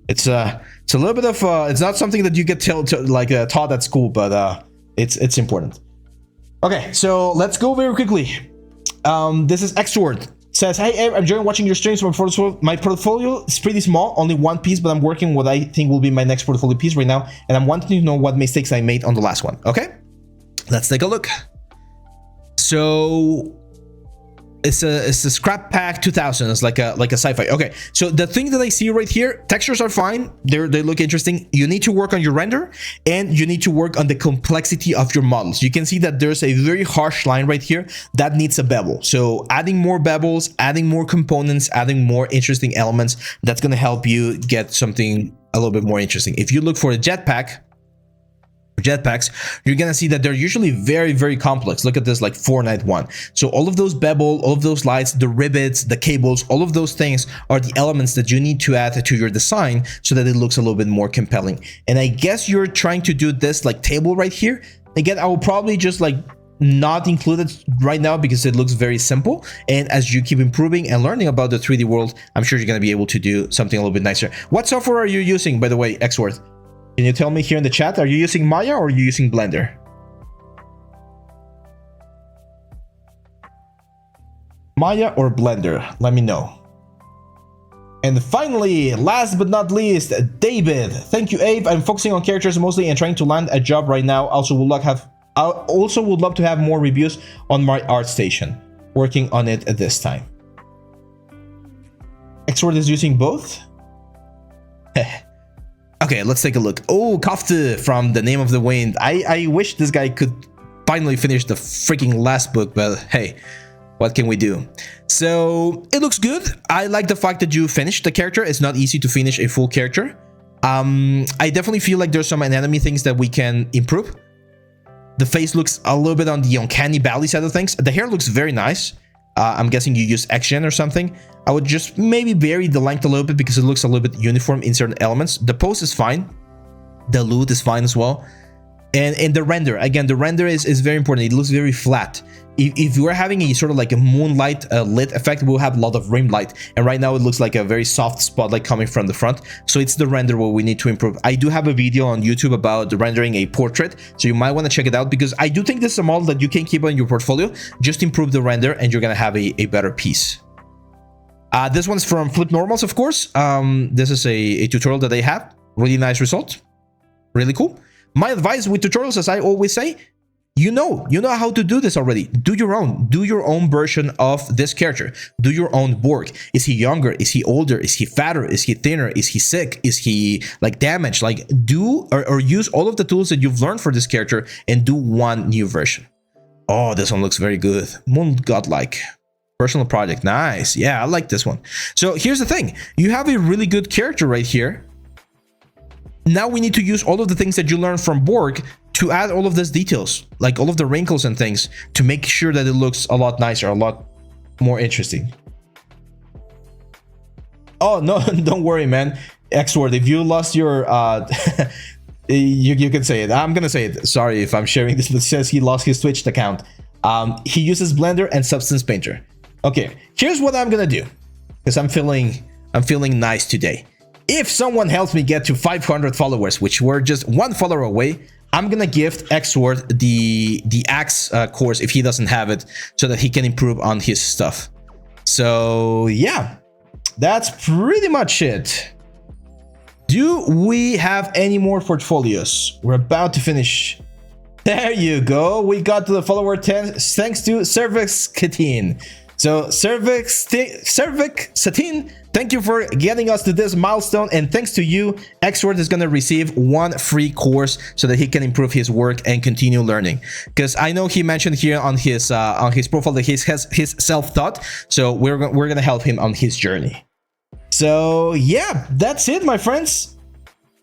It's a little bit of it's not something that you get taught at school, but it's important. Okay, so let's go very quickly. This is Xord. says, hey, I'm enjoying watching your streams. My portfolio is pretty small, only one piece, but I'm working what I think will be my next portfolio piece right now, and I'm wanting to know what mistakes I made on the last one. Okay, let's take a look. So it's a scrap pack 2000. It's like a sci-fi. Okay, so the thing that I see right here, textures are fine. They look interesting. You need to work on your render, and you need to work on the complexity of your models. You can see that there's a very harsh line right here that needs a bevel. So adding more bevels, adding more components, adding more interesting elements, that's gonna help you get something a little bit more interesting. If you look for a jetpacks, you're gonna see that they're usually very, very complex. Look at this, like Fortnite one. So all of those bevel, all of those lights, the rivets, the cables, all of those things are the elements that you need to add to your design so that it looks a little bit more compelling. And I guess you're trying to do this like table right here. Again, I will probably just like not include it right now because it looks very simple. And as you keep improving and learning about the 3D world, I'm sure you're gonna be able to do something a little bit nicer. What software are you using, by the way, Xord? Can you tell me here in the chat, are you using Maya or are you using Blender? Maya or Blender? Let me know. And finally, last but not least, David. Thank you, Abe. I'm focusing on characters mostly and trying to land a job right now. I also would love to have more reviews on my art station. Working on it at this time. Xord is using both? Okay, let's take a look. Oh, Kafta from The Name of the Wind. I wish this guy could finally finish the freaking last book, but hey, what can we do? So it looks good. I like the fact that you finished the character. It's not easy to finish a full character. I definitely feel like there's some anatomy things that we can improve. The face looks a little bit on the uncanny valley side of things. The hair looks very nice. I'm guessing you use XGen or something. I would just maybe vary the length a little bit because it looks a little bit uniform in certain elements. The pose is fine. The loot is fine as well. And the render, again, the render is very important. It looks very flat. If we're having a sort of like a moonlight lit effect, we'll have a lot of rim light. And right now it looks like a very soft spotlight coming from the front. So it's the render where we need to improve. I do have a video on YouTube about rendering a portrait. So you might want to check it out because I do think this is a model that you can keep on your portfolio. Just improve the render and you're going to have a better piece. This one's from Flip Normals, of course. This is a tutorial that they have. Really nice result. Really cool. My advice with tutorials, as I always say, you know how to do this already. Do your own version of this character. Do your own Borg. Is he younger? Is he older? Is he fatter? Is he thinner? Is he sick? Is he like damaged? Like do or use all of the tools that you've learned for this character and do one new version. Oh, this one looks very good. Moon Godlike. Personal project. Nice. Yeah, I like this one. So here's the thing. You have a really good character right here. Now we need to use all of the things that you learned from Borg to add all of these details, like all of the wrinkles and things, to make sure that it looks a lot nicer, a lot more interesting. Oh, no, don't worry, man. Xord, if you lost your... you can say it. I'm going to say it. Sorry if I'm sharing this, but it says he lost his Twitch account. He uses Blender and Substance Painter. Okay, here's what I'm going to do, because I'm feeling nice today. If someone helps me get to 500 followers, which we're just one follower away, I'm gonna gift Xord the axe course if he doesn't have it, so that he can improve on his stuff. So yeah, that's pretty much it. Do we have any more portfolios? We're about to finish. There you go. We got to the follower 10 thanks to Cervix Katin. So Cervix Satin, thank you for getting us to this milestone, and thanks to you, Xord is going to receive one free course so that he can improve his work and continue learning. Because I know he mentioned here on his profile that he has his self-taught, so we're going to help him on his journey. So yeah, that's it, my friends.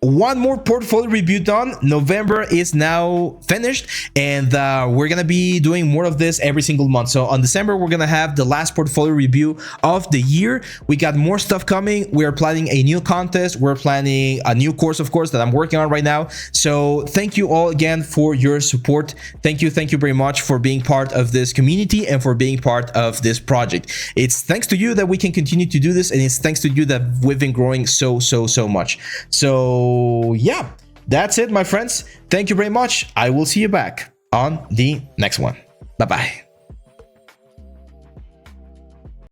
One more portfolio review done. November is now finished, and we're gonna be doing more of this every single month. So on December, we're gonna have the last portfolio review of the year. We got more stuff coming. We're planning a new contest. We're planning a new course, of course, that I'm working on right now. So thank you all again for your support. Thank you very much for being part of this community and for being part of this project. It's thanks to you that we can continue to do this, and it's thanks to you that we've been growing so much. So yeah, that's it, my friends. Thank you very much. I will see you back on the next one. Bye bye.